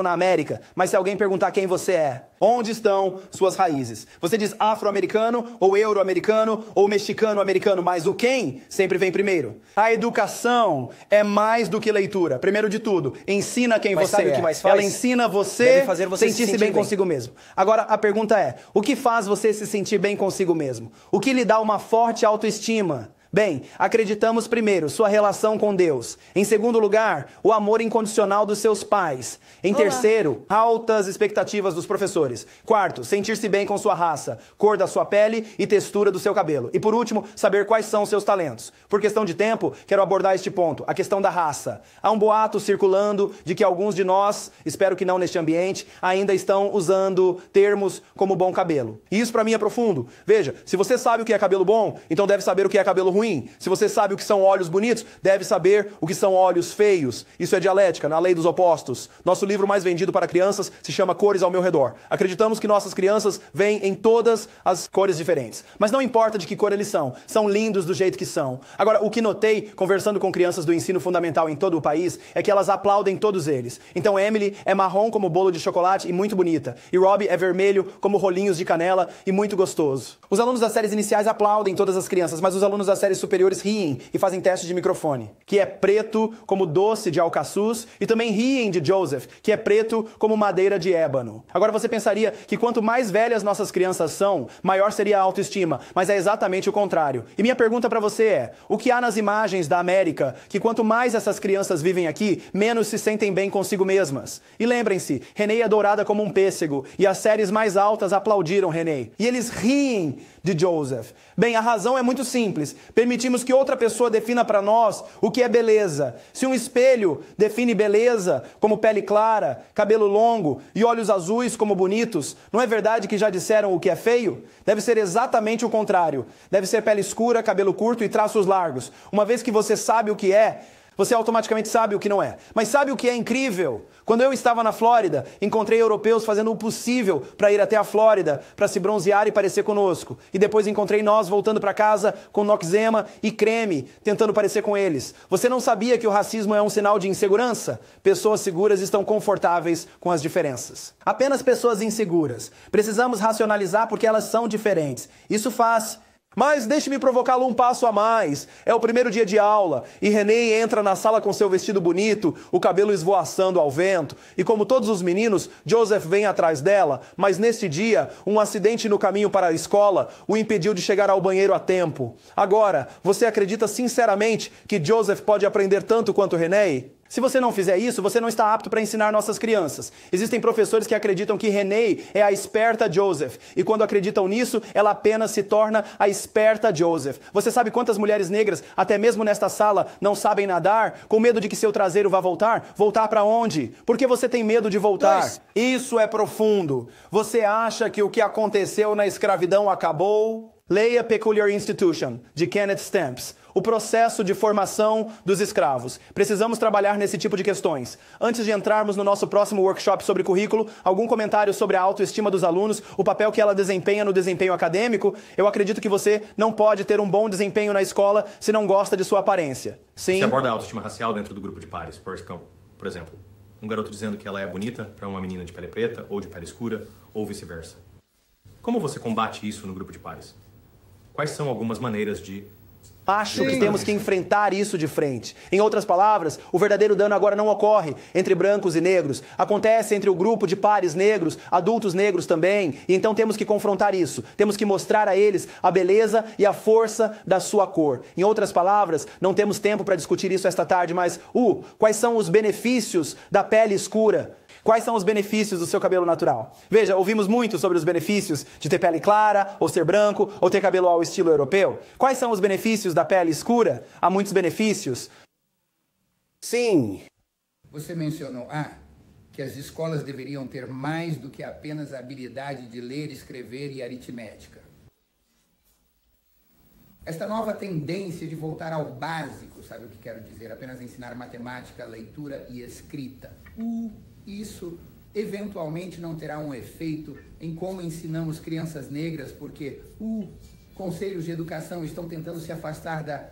na América. Mas se alguém perguntar quem você é, onde estão suas raízes? Você diz afro-americano, ou euro-americano, ou mexicano-americano, mas o quem sempre vem primeiro. A educação é mais do que leitura. Primeiro de tudo, ensina quem você sabe é. O que mais faz? Ela ensina você a sentir-se bem consigo mesmo. Agora, a pergunta é, o que faz você se sentir bem consigo mesmo? O que lhe dá uma forte autoestima? Bem, acreditamos primeiro, sua relação com Deus. Em segundo lugar, o amor incondicional dos seus pais. Em terceiro, altas expectativas dos professores. Quarto, sentir-se bem com sua raça, cor da sua pele e textura do seu cabelo. E por último, saber quais são seus talentos. Por questão de tempo, quero abordar este ponto, a questão da raça. Há um boato circulando de que alguns de nós, espero que não neste ambiente, ainda estão usando termos como bom cabelo. E isso para mim é profundo. Veja, se você sabe o que é cabelo bom, então deve saber o que é cabelo ruim. Se você sabe o que são olhos bonitos, deve saber o que são olhos feios. Isso é dialética, na lei dos opostos. Nosso livro mais vendido para crianças se chama Cores ao Meu Redor. Acreditamos que nossas crianças vêm em todas as cores diferentes. Mas não importa de que cor eles são lindos do jeito que são. Agora, o que notei, conversando com crianças do ensino fundamental em todo o país, é que elas aplaudem todos eles. Então Emily é marrom como bolo de chocolate e muito bonita. E Robbie é vermelho como rolinhos de canela e muito gostoso. Os alunos das séries iniciais aplaudem todas as crianças, mas os alunos das séries superiores riem e fazem teste de microfone, que é preto como doce de alcaçuz, e também riem de Joseph, que é preto como madeira de ébano. Agora você pensaria que quanto mais velhas nossas crianças são, maior seria a autoestima, mas é exatamente o contrário. E minha pergunta para você é, o que há nas imagens da América que quanto mais essas crianças vivem aqui, menos se sentem bem consigo mesmas? E lembrem-se, Renee é dourada como um pêssego, e as séries mais altas aplaudiram Renee. E eles riem de Joseph. Bem, a razão é muito simples. Permitimos que outra pessoa defina para nós o que é beleza. Se um espelho define beleza como pele clara, cabelo longo e olhos azuis como bonitos, não é verdade que já disseram o que é feio? Deve ser exatamente o contrário. Deve ser pele escura, cabelo curto e traços largos. Uma vez que você sabe o que é, Você automaticamente sabe o que não é. Mas sabe o que é incrível? Quando eu estava na Flórida, encontrei europeus fazendo o possível para ir até a Flórida, para se bronzear e parecer conosco. E depois encontrei nós voltando para casa com noxema e creme, tentando parecer com eles. Você não sabia que o racismo é um sinal de insegurança? Pessoas seguras estão confortáveis com as diferenças. Apenas pessoas inseguras. Precisamos racionalizar porque elas são diferentes. Isso faz... Mas deixe-me provocá-lo um passo a mais. É o primeiro dia de aula e René entra na sala com seu vestido bonito, o cabelo esvoaçando ao vento. E como todos os meninos, Joseph vem atrás dela. Mas neste dia, um acidente no caminho para a escola o impediu de chegar ao banheiro a tempo. Agora, você acredita sinceramente que Joseph pode aprender tanto quanto René? Se você não fizer isso, você não está apto para ensinar nossas crianças. Existem professores que acreditam que René é a esperta Joseph. E quando acreditam nisso, ela apenas se torna a esperta Joseph. Você sabe quantas mulheres negras, até mesmo nesta sala, não sabem nadar, com medo de que seu traseiro vá voltar? Voltar para onde? Por que você tem medo de voltar? Isso é profundo. Você acha que o que aconteceu na escravidão acabou? Leia Peculiar Institution, de Kenneth Stamps. O processo de formação dos escravos. Precisamos trabalhar nesse tipo de questões. Antes de entrarmos no nosso próximo workshop sobre currículo, algum comentário sobre a autoestima dos alunos, o papel que ela desempenha no desempenho acadêmico? Eu acredito que você não pode ter um bom desempenho na escola se não gosta de sua aparência. Sim? Você aborda a autoestima racial dentro do grupo de pares. Por exemplo, um garoto dizendo que ela é bonita para uma menina de pele preta ou de pele escura, ou vice-versa. Como você combate isso no grupo de pares? Quais são algumas maneiras de... Acho que temos que enfrentar isso de frente. Em outras palavras, o verdadeiro dano agora não ocorre entre brancos e negros. Acontece entre o grupo de pares negros, adultos negros também. E então temos que confrontar isso. Temos que mostrar a eles a beleza e a força da sua cor. Em outras palavras, não temos tempo para discutir isso esta tarde, mas, quais são os benefícios da pele escura? Quais são os benefícios do seu cabelo natural? Veja, ouvimos muito sobre os benefícios de ter pele clara, ou ser branco, ou ter cabelo ao estilo europeu. Quais são os benefícios da pele escura? Há muitos benefícios? Sim. Você mencionou, que as escolas deveriam ter mais do que apenas a habilidade de ler, escrever e aritmética. Esta nova tendência de voltar ao básico, sabe o que quero dizer? Apenas ensinar matemática, leitura e escrita. Isso eventualmente não terá um efeito em como ensinamos crianças negras, porque conselhos de educação estão tentando se afastar da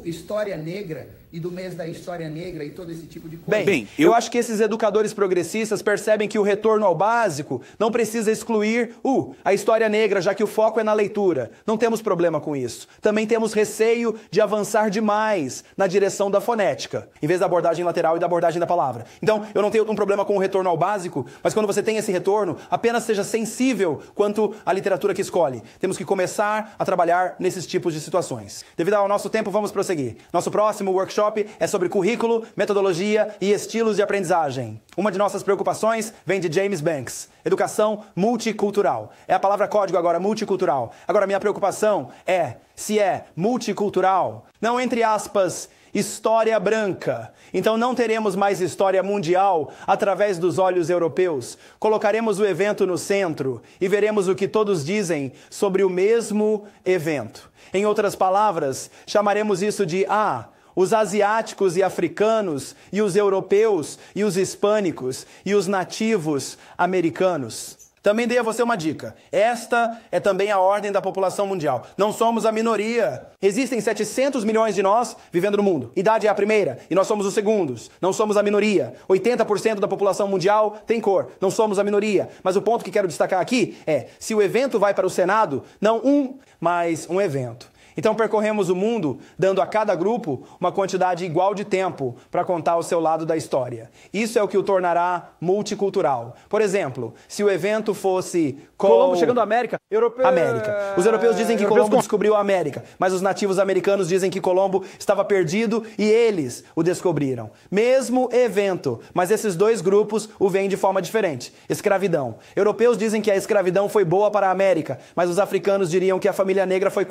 história negra e do mês da história negra e todo esse tipo de coisa. Bem, eu acho que esses educadores progressistas percebem que o retorno ao básico não precisa excluir a história negra, já que o foco é na leitura. Não temos problema com isso. Também temos receio de avançar demais na direção da fonética, em vez da abordagem lateral e da abordagem da palavra. Então, eu não tenho um problema com o retorno ao básico, mas quando você tem esse retorno, apenas seja sensível quanto à literatura que escolhe. Temos que começar a trabalhar nesses tipos de situações. Devido ao nosso tempo, vamos prosseguir. Nosso próximo workshop é sobre currículo, metodologia e estilos de aprendizagem. Uma de nossas preocupações vem de James Banks. Educação multicultural. É a palavra código agora, multicultural. Agora, minha preocupação é se é multicultural, não entre aspas, história branca. Então não teremos mais história mundial através dos olhos europeus. Colocaremos o evento no centro e veremos o que todos dizem sobre o mesmo evento. Em outras palavras, chamaremos isso de os asiáticos e africanos, e os europeus, e os hispânicos, e os nativos americanos. Também dei a você uma dica. Esta é também a ordem da população mundial. Não somos a minoria. Existem 700 milhões de nós vivendo no mundo. Idade é a primeira e nós somos os segundos. Não somos a minoria. 80% da população mundial tem cor. Não somos a minoria. Mas o ponto que quero destacar aqui é, se o evento vai para o Senado, não mas um evento. Então percorremos o mundo, dando a cada grupo uma quantidade igual de tempo para contar o seu lado da história. Isso é o que o tornará multicultural. Por exemplo, se o evento fosse Colombo chegando à América. América. Os europeus dizem que Colombo descobriu a América, mas os nativos americanos dizem que Colombo estava perdido e eles o descobriram. Mesmo evento, mas esses dois grupos o veem de forma diferente. Escravidão. Europeus dizem que a escravidão foi boa para a América, mas os africanos diriam que a família negra foi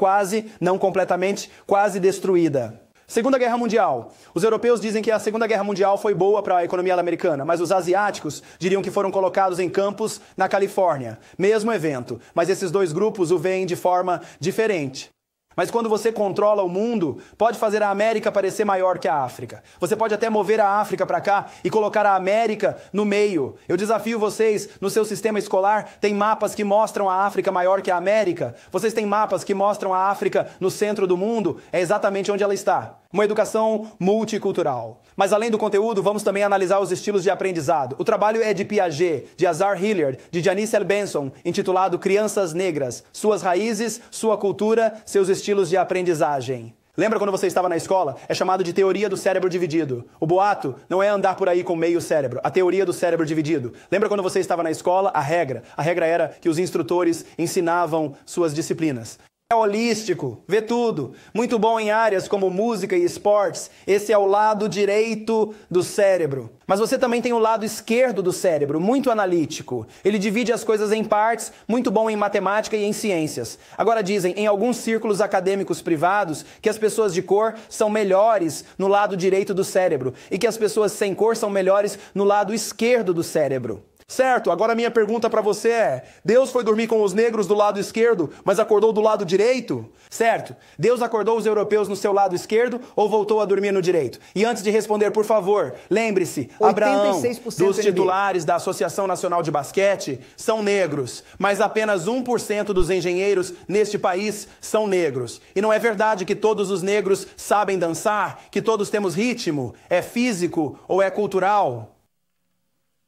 não completamente, quase destruída. Segunda Guerra Mundial. Os europeus dizem que a Segunda Guerra Mundial foi boa para a economia americana, mas os asiáticos diriam que foram colocados em campos na Califórnia. Mesmo evento, mas esses dois grupos o veem de forma diferente. Mas quando você controla o mundo, pode fazer a América parecer maior que a África. Você pode até mover a África para cá e colocar a América no meio. Eu desafio vocês, no seu sistema escolar, tem mapas que mostram a África maior que a América? Vocês têm mapas que mostram a África no centro do mundo? É exatamente onde ela está. Uma educação multicultural. Mas além do conteúdo, vamos também analisar os estilos de aprendizado. O trabalho é de Piaget, de Azar Hilliard, de Janice L. Benson, intitulado Crianças Negras, Suas Raízes, Sua Cultura, Seus Estilos de Aprendizagem. Lembra quando você estava na escola? É chamado de teoria do cérebro dividido. O boato não é andar por aí com meio cérebro. A teoria do cérebro dividido. Lembra quando você estava na escola? A regra era que os instrutores ensinavam suas disciplinas. É holístico, vê tudo. Muito bom em áreas como música e esportes. Esse é o lado direito do cérebro. Mas você também tem o lado esquerdo do cérebro, muito analítico. Ele divide as coisas em partes, muito bom em matemática e em ciências. Agora dizem, em alguns círculos acadêmicos privados, que as pessoas de cor são melhores no lado direito do cérebro e que as pessoas sem cor são melhores no lado esquerdo do cérebro. Certo, agora a minha pergunta para você é, Deus foi dormir com os negros do lado esquerdo, mas acordou do lado direito? Certo, Deus acordou os europeus no seu lado esquerdo ou voltou a dormir no direito? E antes de responder, por favor, lembre-se, Abraão, dos titulares da Associação Nacional de Basquete, são negros, mas apenas 1% dos engenheiros neste país são negros. E não é verdade que todos os negros sabem dançar, que todos temos ritmo, é físico ou é cultural?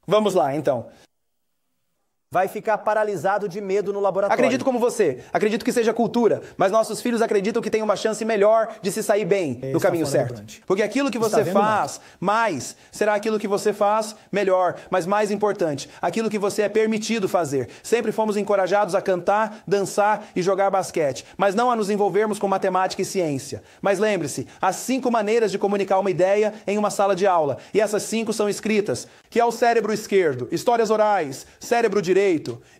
Vamos lá, então. Vai ficar paralisado de medo no laboratório. Acredito como você. Acredito que seja cultura. Mas nossos filhos acreditam que tem uma chance melhor de se sair bem no caminho certo. Porque aquilo que você faz mais será aquilo que você faz melhor. Mas mais importante, aquilo que você é permitido fazer. Sempre fomos encorajados a cantar, dançar e jogar basquete. Mas não a nos envolvermos com matemática e ciência. Mas lembre-se, há 5 maneiras de comunicar uma ideia em uma sala de aula. E essas 5 são escritas. Que é o cérebro esquerdo, histórias orais, cérebro direito,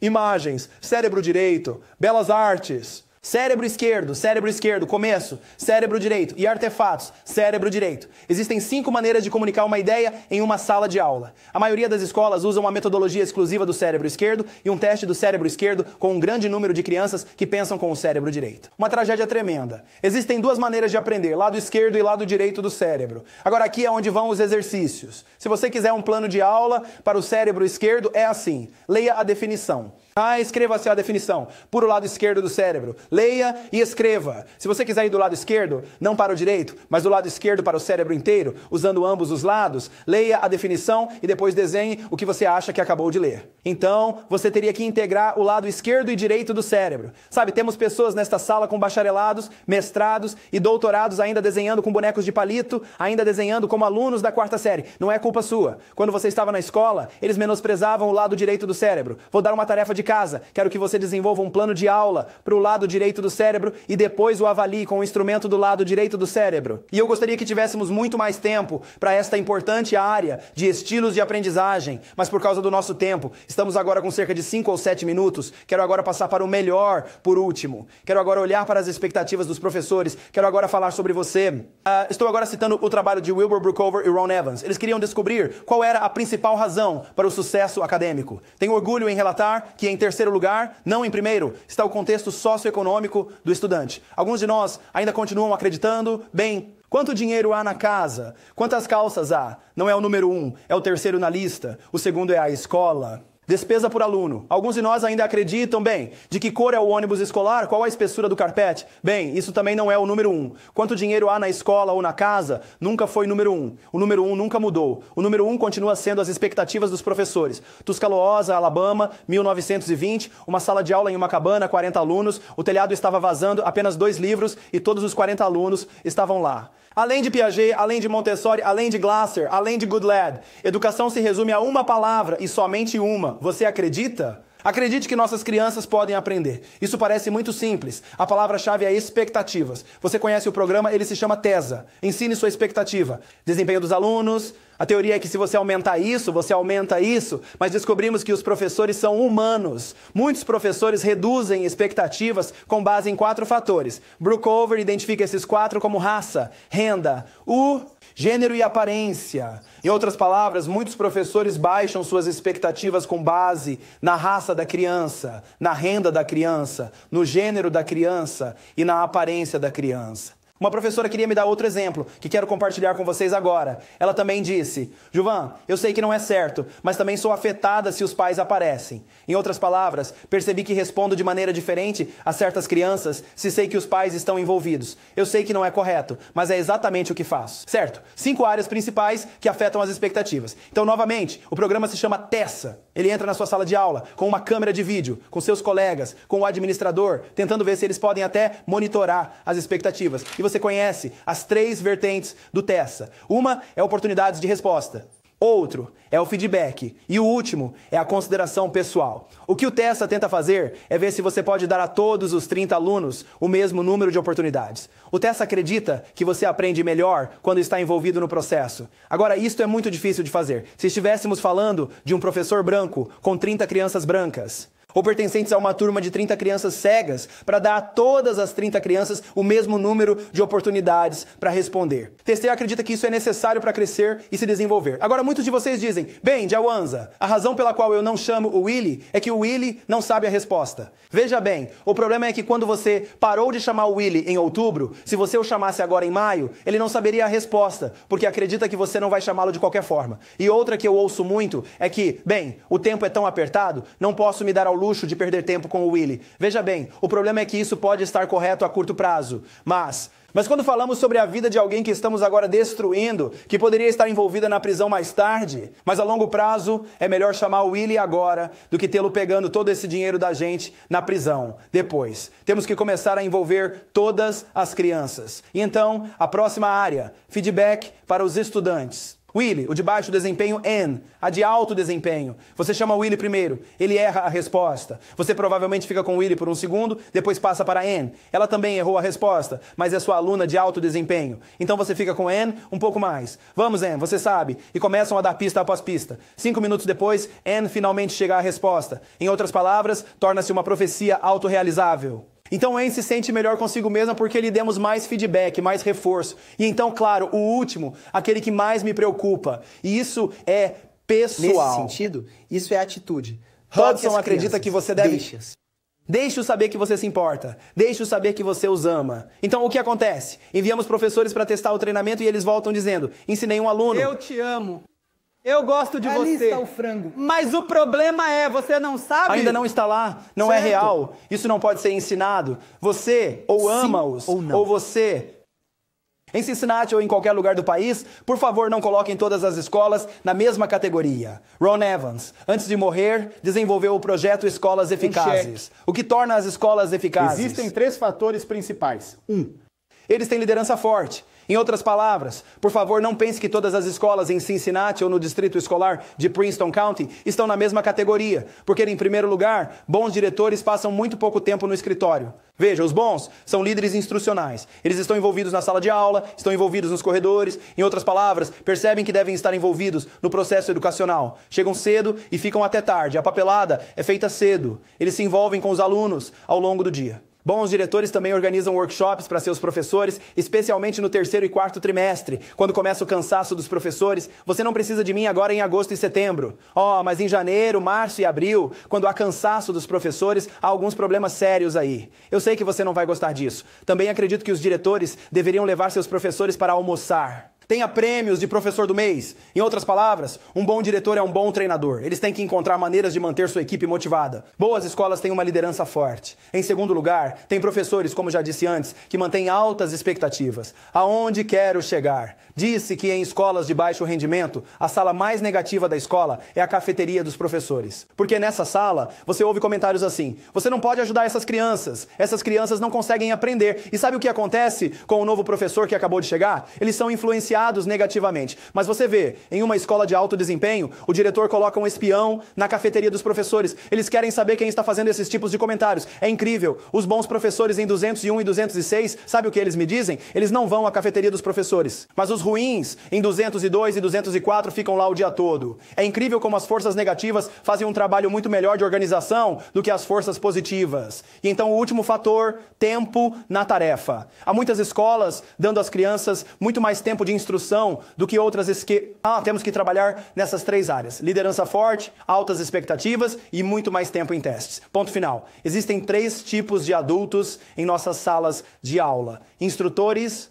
imagens, cérebro direito, belas artes, cérebro esquerdo, começo, cérebro direito e artefatos, cérebro direito. Existem 5 maneiras de comunicar uma ideia em uma sala de aula. A maioria das escolas usa uma metodologia exclusiva do cérebro esquerdo e um teste do cérebro esquerdo com um grande número de crianças que pensam com o cérebro direito. Uma tragédia tremenda. Existem 2 maneiras de aprender, lado esquerdo e lado direito do cérebro. Agora aqui é onde vão os exercícios. Se você quiser um plano de aula para o cérebro esquerdo, é assim. Leia a definição. Escreva-se a definição. Por o lado esquerdo do cérebro. Leia e escreva. Se você quiser ir do lado esquerdo, não para o direito, mas do lado esquerdo para o cérebro inteiro, usando ambos os lados, leia a definição e depois desenhe o que você acha que acabou de ler. Então, você teria que integrar o lado esquerdo e direito do cérebro. Sabe, temos pessoas nesta sala com bacharelados, mestrados e doutorados ainda desenhando com bonecos de palito, ainda desenhando como alunos da 4ª série. Não é culpa sua. Quando você estava na escola, eles menosprezavam o lado direito do cérebro. Vou dar uma tarefa de casa. Quero que você desenvolva um plano de aula para o lado direito do cérebro e depois o avalie com o instrumento do lado direito do cérebro. E eu gostaria que tivéssemos muito mais tempo para esta importante área de estilos de aprendizagem, mas por causa do nosso tempo, estamos agora com cerca de 5 ou 7 minutos. Quero agora passar para o melhor por último. Quero agora olhar para as expectativas dos professores. Quero agora falar sobre você. Estou agora citando o trabalho de Wilbur Brookover e Ron Evans. Eles queriam descobrir qual era a principal razão para o sucesso acadêmico. Tenho orgulho em relatar que em terceiro lugar, não em primeiro, está o contexto socioeconômico do estudante. Alguns de nós ainda continuam acreditando, bem, quanto dinheiro há na casa? Quantas calças há? Não é o número 1, é o terceiro na lista. O segundo é a escola. Despesa por aluno. Alguns de nós ainda acreditam, bem, de que cor é o ônibus escolar, qual a espessura do carpete? Bem, isso também não é o número 1. Quanto dinheiro há na escola ou na casa? Nunca foi número 1. O número 1 nunca mudou. O número 1 continua sendo as expectativas dos professores. Tuscaloosa, Alabama, 1920, uma sala de aula em uma cabana, 40 alunos, o telhado estava vazando, apenas 2 livros e todos os 40 alunos estavam lá. Além de Piaget, além de Montessori, além de Glasser, além de Goodlad, educação se resume a uma palavra e somente uma. Você acredita? Acredite que nossas crianças podem aprender. Isso parece muito simples. A palavra-chave é expectativas. Você conhece o programa, ele se chama TESA. Ensine sua expectativa. Desempenho dos alunos, A teoria é que se você aumenta isso, você aumenta isso, mas descobrimos que os professores são humanos. Muitos professores reduzem expectativas com base em 4 fatores. Brookover identifica esses 4 como raça, renda, gênero e aparência. Em outras palavras, muitos professores baixam suas expectativas com base na raça da criança, na renda da criança, no gênero da criança e na aparência da criança. Uma professora queria me dar outro exemplo, que quero compartilhar com vocês agora. Ela também disse: Gilvan, eu sei que não é certo, mas também sou afetada se os pais aparecem. Em outras palavras, percebi que respondo de maneira diferente a certas crianças se sei que os pais estão envolvidos. Eu sei que não é correto, mas é exatamente o que faço. Certo? 5 áreas principais que afetam as expectativas. Então, novamente, o programa se chama Tessa. Ele entra na sua sala de aula com uma câmera de vídeo, com seus colegas, com o administrador, tentando ver se eles podem até monitorar as expectativas. E você conhece as 3 vertentes do Tessa. Uma é oportunidades de resposta. Outro é o feedback. E o último é a consideração pessoal. O que o Tessa tenta fazer é ver se você pode dar a todos os 30 alunos o mesmo número de oportunidades. O Tessa acredita que você aprende melhor quando está envolvido no processo. Agora, isto é muito difícil de fazer. Se estivéssemos falando de um professor branco com 30 crianças brancas, ou pertencentes a uma turma de 30 crianças cegas, para dar a todas as 30 crianças o mesmo número de oportunidades para responder. TC acredita que isso é necessário para crescer e se desenvolver. Agora, muitos de vocês dizem: bem, Jawanza, a razão pela qual eu não chamo o Willy é que o Willy não sabe a resposta. Veja bem, o problema é que quando você parou de chamar o Willy em outubro, se você o chamasse agora em maio, ele não saberia a resposta, porque acredita que você não vai chamá-lo de qualquer forma. E outra que eu ouço muito é que, bem, o tempo é tão apertado, não posso me dar ao luxo de perder tempo com o Willy. Veja bem, o problema é que isso pode estar correto a curto prazo, mas quando falamos sobre a vida de alguém que estamos agora destruindo, que poderia estar envolvida na prisão mais tarde, mas a longo prazo é melhor chamar o Willy agora do que tê-lo pegando todo esse dinheiro da gente na prisão depois. Temos que começar a envolver todas as crianças. E então, a próxima área, feedback para os estudantes. Willy, o de baixo desempenho, N. A de alto desempenho. Você chama o Willy primeiro, ele erra a resposta. Você provavelmente fica com o Willy por um segundo, depois passa para N. Ela também errou a resposta, mas é sua aluna de alto desempenho. Então você fica com N um pouco mais. Vamos, N, você sabe. E começam a dar pista após pista. 5 minutos depois, N finalmente chega à resposta. Em outras palavras, torna-se uma profecia autorrealizável. Então Anne se sente melhor consigo mesma porque lhe demos mais feedback, mais reforço. E então, claro, o último, aquele que mais me preocupa. E isso é pessoal. Nesse sentido, isso é atitude. Hudson acredita que você deve... Deixe-o saber que você se importa. Deixe-o saber que você os ama. Então, o que acontece? Enviamos professores para testar o treinamento e eles voltam dizendo: ensinei um aluno. Eu te amo. Eu gosto de Ali você. está o frango. Mas o problema é, você não sabe? Ainda não está lá, não é real. Isso não pode ser ensinado. Você ou ama-os, ou você... Em Cincinnati ou em qualquer lugar do país, por favor, não coloquem todas as escolas na mesma categoria. Ron Evans, antes de morrer, desenvolveu o projeto Escolas Eficazes. O que torna as escolas eficazes? Existem 3 fatores principais. 1. Eles têm liderança forte. Em outras palavras, por favor, não pense que todas as escolas em Cincinnati ou no distrito escolar de Princeton County estão na mesma categoria, porque, em primeiro lugar, bons diretores passam muito pouco tempo no escritório. Veja, os bons são líderes instrucionais. Eles estão envolvidos na sala de aula, estão envolvidos nos corredores. Em outras palavras, percebem que devem estar envolvidos no processo educacional. Chegam cedo e ficam até tarde. A papelada é feita cedo. Eles se envolvem com os alunos ao longo do dia. Bons diretores também organizam workshops para seus professores, especialmente no 3º e 4º trimestre, quando começa o cansaço dos professores. Você não precisa de mim agora em agosto e setembro. Mas em janeiro, março e abril, quando há cansaço dos professores, há alguns problemas sérios aí. Eu sei que você não vai gostar disso. Também acredito que os diretores deveriam levar seus professores para almoçar. Tenha prêmios de professor do mês. Em outras palavras, um bom diretor é um bom treinador. Eles têm que encontrar maneiras de manter sua equipe motivada. Boas escolas têm uma liderança forte. Em segundo lugar, tem professores, como já disse antes, que mantêm altas expectativas. Aonde quero chegar? Disse que em escolas de baixo rendimento, a sala mais negativa da escola é a cafeteria dos professores. Porque nessa sala, você ouve comentários assim: você não pode ajudar essas crianças não conseguem aprender. E sabe o que acontece com o novo professor que acabou de chegar? Eles são influenciados influenciados negativamente. Mas você vê, em uma escola de alto desempenho, o diretor coloca um espião na cafeteria dos professores. Eles querem saber quem está fazendo esses tipos de comentários. É incrível. Os bons professores em 201 e 206, sabe o que eles me dizem? Eles não vão à cafeteria dos professores. Mas os ruins, em 202 e 204, ficam lá o dia todo. É incrível como as forças negativas fazem um trabalho muito melhor de organização do que as forças positivas. E então o último fator, tempo na tarefa. Há muitas escolas dando às crianças muito mais tempo de instrução do que outras temos que trabalhar nessas 3 áreas. Liderança forte, altas expectativas e muito mais tempo em testes. Ponto final. Existem 3 tipos de adultos em nossas salas de aula. Instrutores,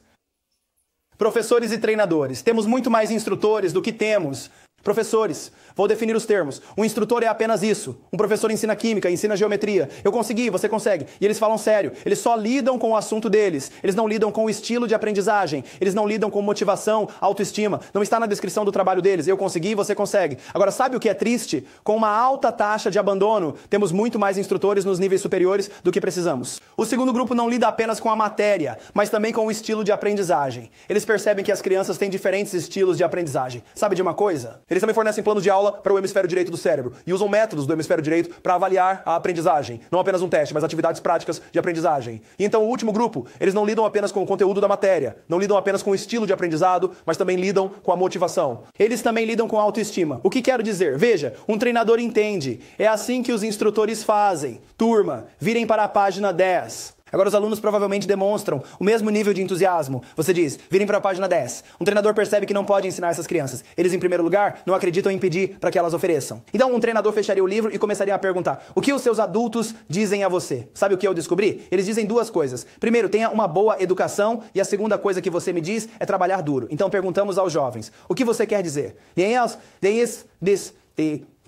professores e treinadores. Temos muito mais instrutores do que temos professores. Vou definir os termos. Um instrutor é apenas isso. Um professor ensina química, ensina geometria. Eu consegui, você consegue. E eles falam sério. Eles só lidam com o assunto deles. Eles não lidam com o estilo de aprendizagem. Eles não lidam com motivação, autoestima. Não está na descrição do trabalho deles. Eu consegui, você consegue. Agora, sabe o que é triste? Com uma alta taxa de abandono, temos muito mais instrutores nos níveis superiores do que precisamos. O segundo grupo não lida apenas com a matéria, mas também com o estilo de aprendizagem. Eles percebem que as crianças têm diferentes estilos de aprendizagem. Sabe de uma coisa? Eles também fornecem planos de aula para o hemisfério direito do cérebro e usam métodos do hemisfério direito para avaliar a aprendizagem. Não apenas um teste, mas atividades práticas de aprendizagem. E então o último grupo, eles não lidam apenas com o conteúdo da matéria, não lidam apenas com o estilo de aprendizado, mas também lidam com a motivação. Eles também lidam com a autoestima. O que quero dizer? Veja, um treinador entende. É assim que os instrutores fazem. Turma, virem para a página 10. Agora os alunos provavelmente demonstram o mesmo nível de entusiasmo. Você diz, virem para a página 10. Um treinador percebe que não pode ensinar essas crianças. Eles, em primeiro lugar, não acreditam em pedir para que elas ofereçam. Então um treinador fecharia o livro e começaria a perguntar, o que os seus adultos dizem a você? Sabe o que eu descobri? Eles dizem 2 coisas. Primeiro, tenha uma boa educação e a segunda coisa que você me diz é trabalhar duro. Então perguntamos aos jovens, o que você quer dizer?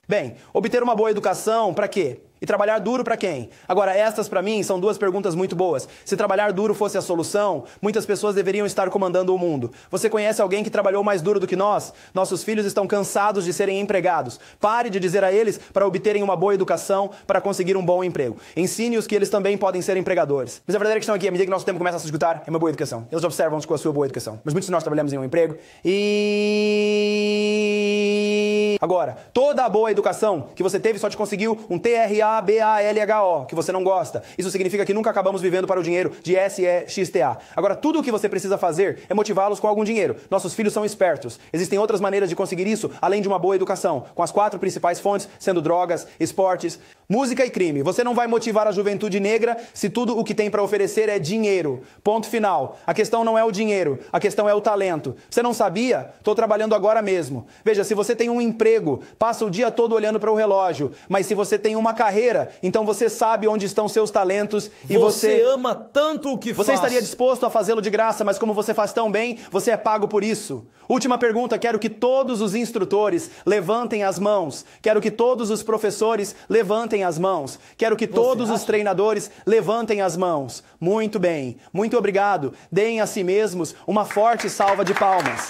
Bem, obter uma boa educação para quê? E trabalhar duro para quem? Agora, estas para mim são 2 perguntas muito boas. Se trabalhar duro fosse a solução, muitas pessoas deveriam estar comandando o mundo. Você conhece alguém que trabalhou mais duro do que nós? Nossos filhos estão cansados de serem empregados. Pare de dizer a eles para obterem uma boa educação, para conseguir um bom emprego. Ensine-os que eles também podem ser empregadores. Mas a verdadeira questão aqui, à medida que nosso tempo começa a se esgotar, é uma boa educação. Eles observam com a sua boa educação. Mas muitos de nós trabalhamos em um emprego e... Agora, toda a boa educação que você teve só te conseguiu um TRABALHO, que você não gosta. Isso significa que nunca acabamos vivendo para o dinheiro de SEXTA. Agora, tudo o que você precisa fazer é motivá-los com algum dinheiro. Nossos filhos são espertos. Existem outras maneiras de conseguir isso, além de uma boa educação, com as 4 principais fontes, sendo drogas, esportes, música e crime. Você não vai motivar a juventude negra se tudo o que tem para oferecer é dinheiro. Ponto final. A questão não é o dinheiro, a questão é o talento. Você não sabia? Estou trabalhando agora mesmo. Veja, se você tem um emprego, passa o dia todo olhando para o relógio, mas se você tem uma carreira, então você sabe onde estão seus talentos e você ama tanto o que faz. Você estaria disposto a fazê-lo de graça, mas como você faz tão bem, você é pago por isso. Última pergunta, quero que todos os instrutores levantem as mãos. Quero que todos os professores levantem as mãos. Quero que todos os treinadores levantem as mãos. Muito bem. Muito obrigado. Deem a si mesmos uma forte salva de palmas.